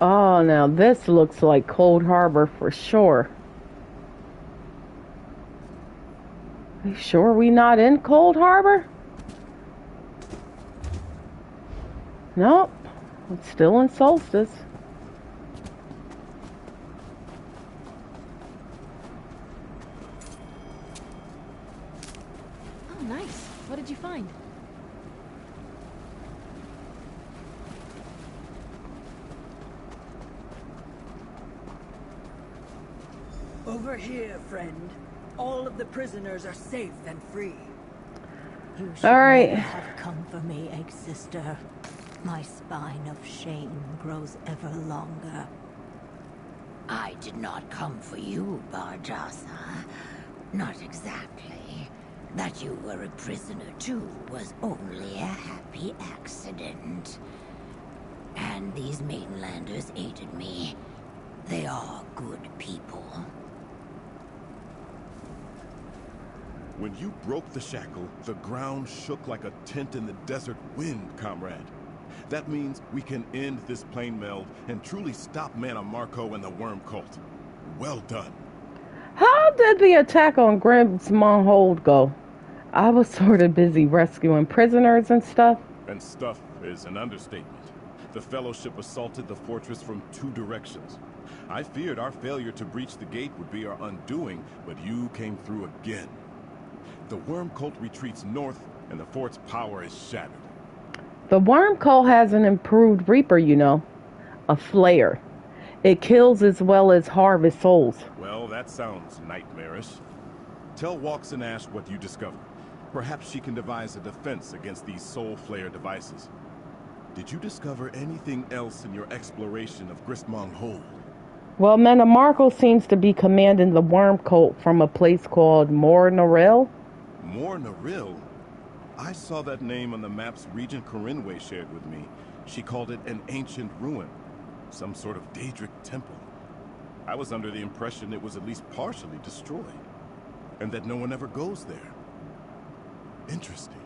S1: Oh, now this looks like Cold Harbor for sure. You sure we not in Cold Harbor? Nope. It's still in Solstice.
S2: find?
S12: Over here, friend. All of the prisoners are safe and free.
S11: You should never have come for me, egg sister. My spine of shame grows ever longer. I did not come for you, Barjasa. Not exactly. That you were a prisoner too was only a happy accident. And these Maidenlanders aided me. They are good people.
S8: When you broke the shackle, the ground shook like a tent in the desert wind, comrade. That means we can end this plane meld and truly stop Mana Marco and the Worm Cult. Well done.
S1: How did the attack on Grimsmont Hold go? I was sort of busy rescuing prisoners and stuff.
S8: And stuff is an understatement. The Fellowship assaulted the fortress from 2 directions. I feared our failure to breach the gate would be our undoing, but you came through again. The Worm Cult retreats north, and the fort's power is shattered.
S1: The Worm Cult has an improved Reaper, you know. A flare. It kills as well as harvests souls.
S8: Well, that sounds nightmarish. Tell Walks and Ash what you discovered. Perhaps she can devise a defense against these soul flare devices. Did you discover anything else in your exploration of Gristmong Hold?
S1: Well, Mana Marco seems to be commanding the Worm Cult from a place called Mor Naril.
S8: Mor Naril? I saw that name on the maps Regent Corinway shared with me. She called it an ancient ruin. Some sort of Daedric temple. I was under the impression it was at least partially destroyed. And that no one ever goes there. Interesting.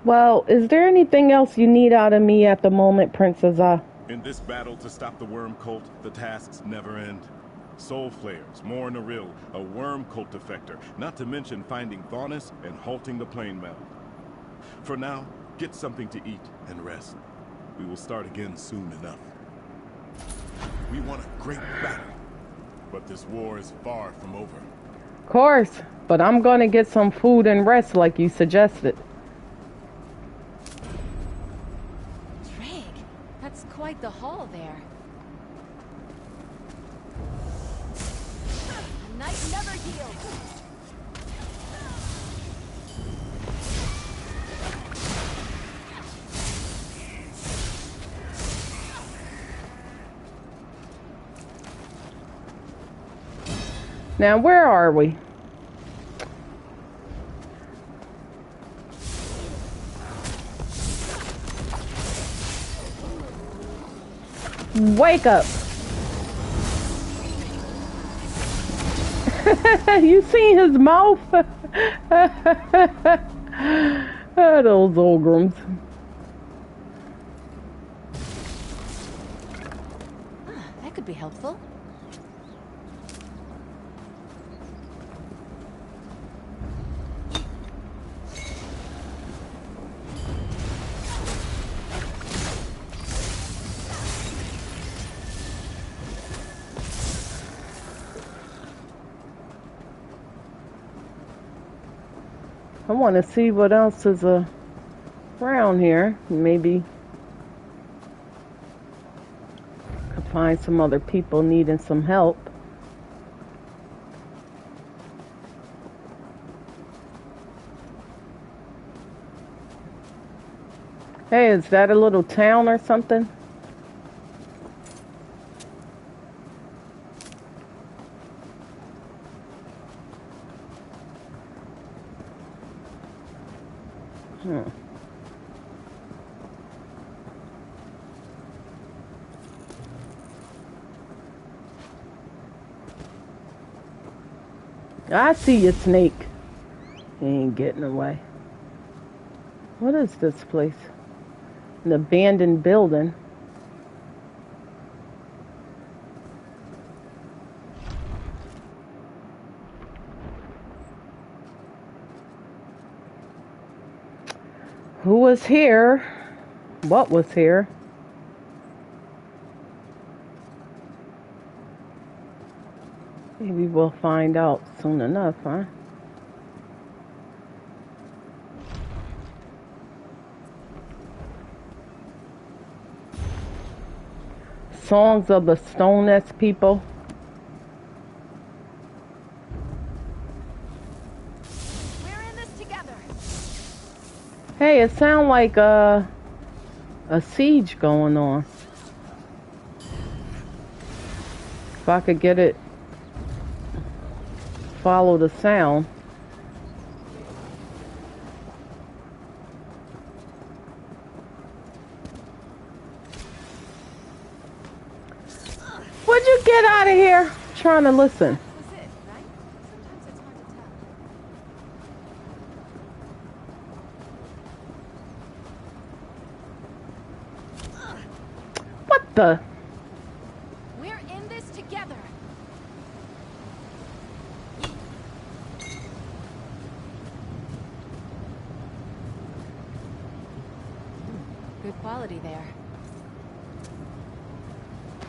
S1: Well, is there anything else you need out of me at the moment, Princess?
S8: In this battle to stop the Worm Cult, the tasks never end. Soul Flares, Mor Naril, a Worm Cult defector, not to mention finding Thaunis and halting the plane meld. For now, get something to eat and rest. We will start again soon enough. We won a great battle, but this war is far from over.
S1: Of course, but I'm gonna get some food and rest like you suggested.
S2: Drake, that's quite the haul there. A knight never heals.
S1: Now, where are we? Wake up. You seen his mouth? Those Ograms.
S2: That could be helpful.
S1: I want to see what else is around here. Maybe could find some other people needing some help. Hey, is that a little town or something? I see you, Snake. He ain't getting away. What is this place? An abandoned building. Who was here? What was here? Maybe we'll find out soon enough, huh? Songs of the Stone S people.
S2: We're in this together.
S1: Hey, it sounds like a siege going on. If I could get it, follow the sound. Would you get out of here? I'm trying to listen.
S2: That's it, right? Sometimes it's hard to tell.
S1: What the?
S2: We're in this together. Good quality there.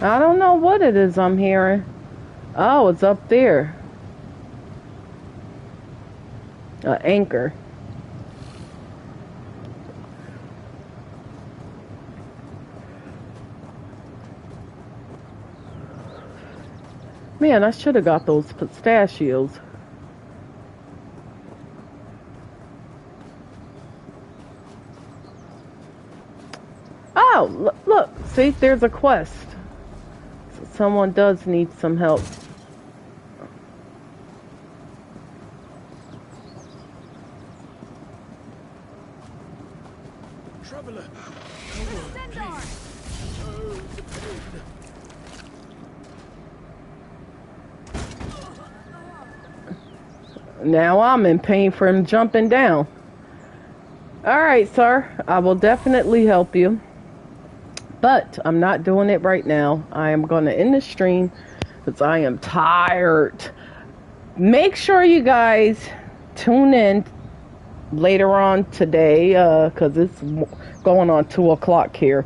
S1: I don't know what it is I'm hearing. Oh, it's up there. Anchor. Man, I should have got those pistachios. Oh, look. See, there's a quest. Someone does need some help.
S4: Traveler.
S1: Now I'm in pain for him jumping down. Alright, sir. I will definitely help you. But I'm not doing it right now. I am going to end the stream because I am tired. Make sure you guys tune in later on today because it's going on 2 o'clock here.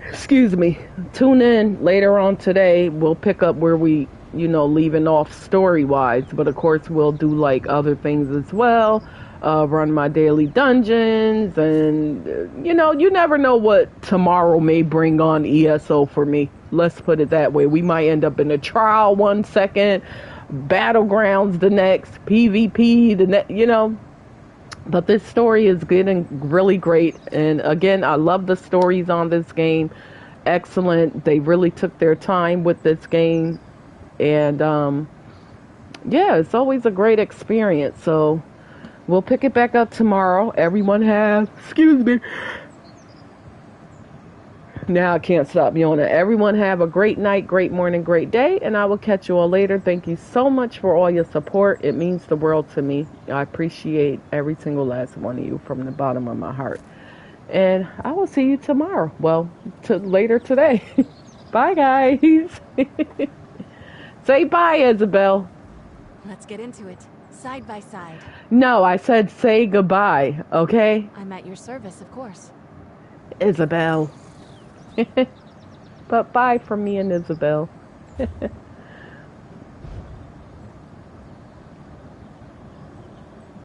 S1: Excuse me. Tune in later on today. We'll pick up where we, leaving off story-wise. But, of course, we'll do, other things as well. Run my daily dungeons. And, you never know what tomorrow may bring on ESO for me. Let's put it that way. We might end up in a trial 1 second. Battlegrounds the next. PvP the next, But this story is getting really great. And, again, I love the stories on this game. Excellent. They really took their time with this game. And, yeah, it's always a great experience. So, we'll pick it back up tomorrow. Everyone have, excuse me. Now I can't stop yawning. Everyone have a great night, great morning, great day. And I will catch you all later. Thank you so much for all your support. It means the world to me. I appreciate every single last one of you from the bottom of my heart. And I will see you tomorrow. Well, later today. Bye, guys. Say bye, Isabel.
S2: Let's get into it. Side by side.
S1: No, I said say goodbye, okay?
S2: I'm at your service, of course.
S1: Isabel. But bye from me and Isabel.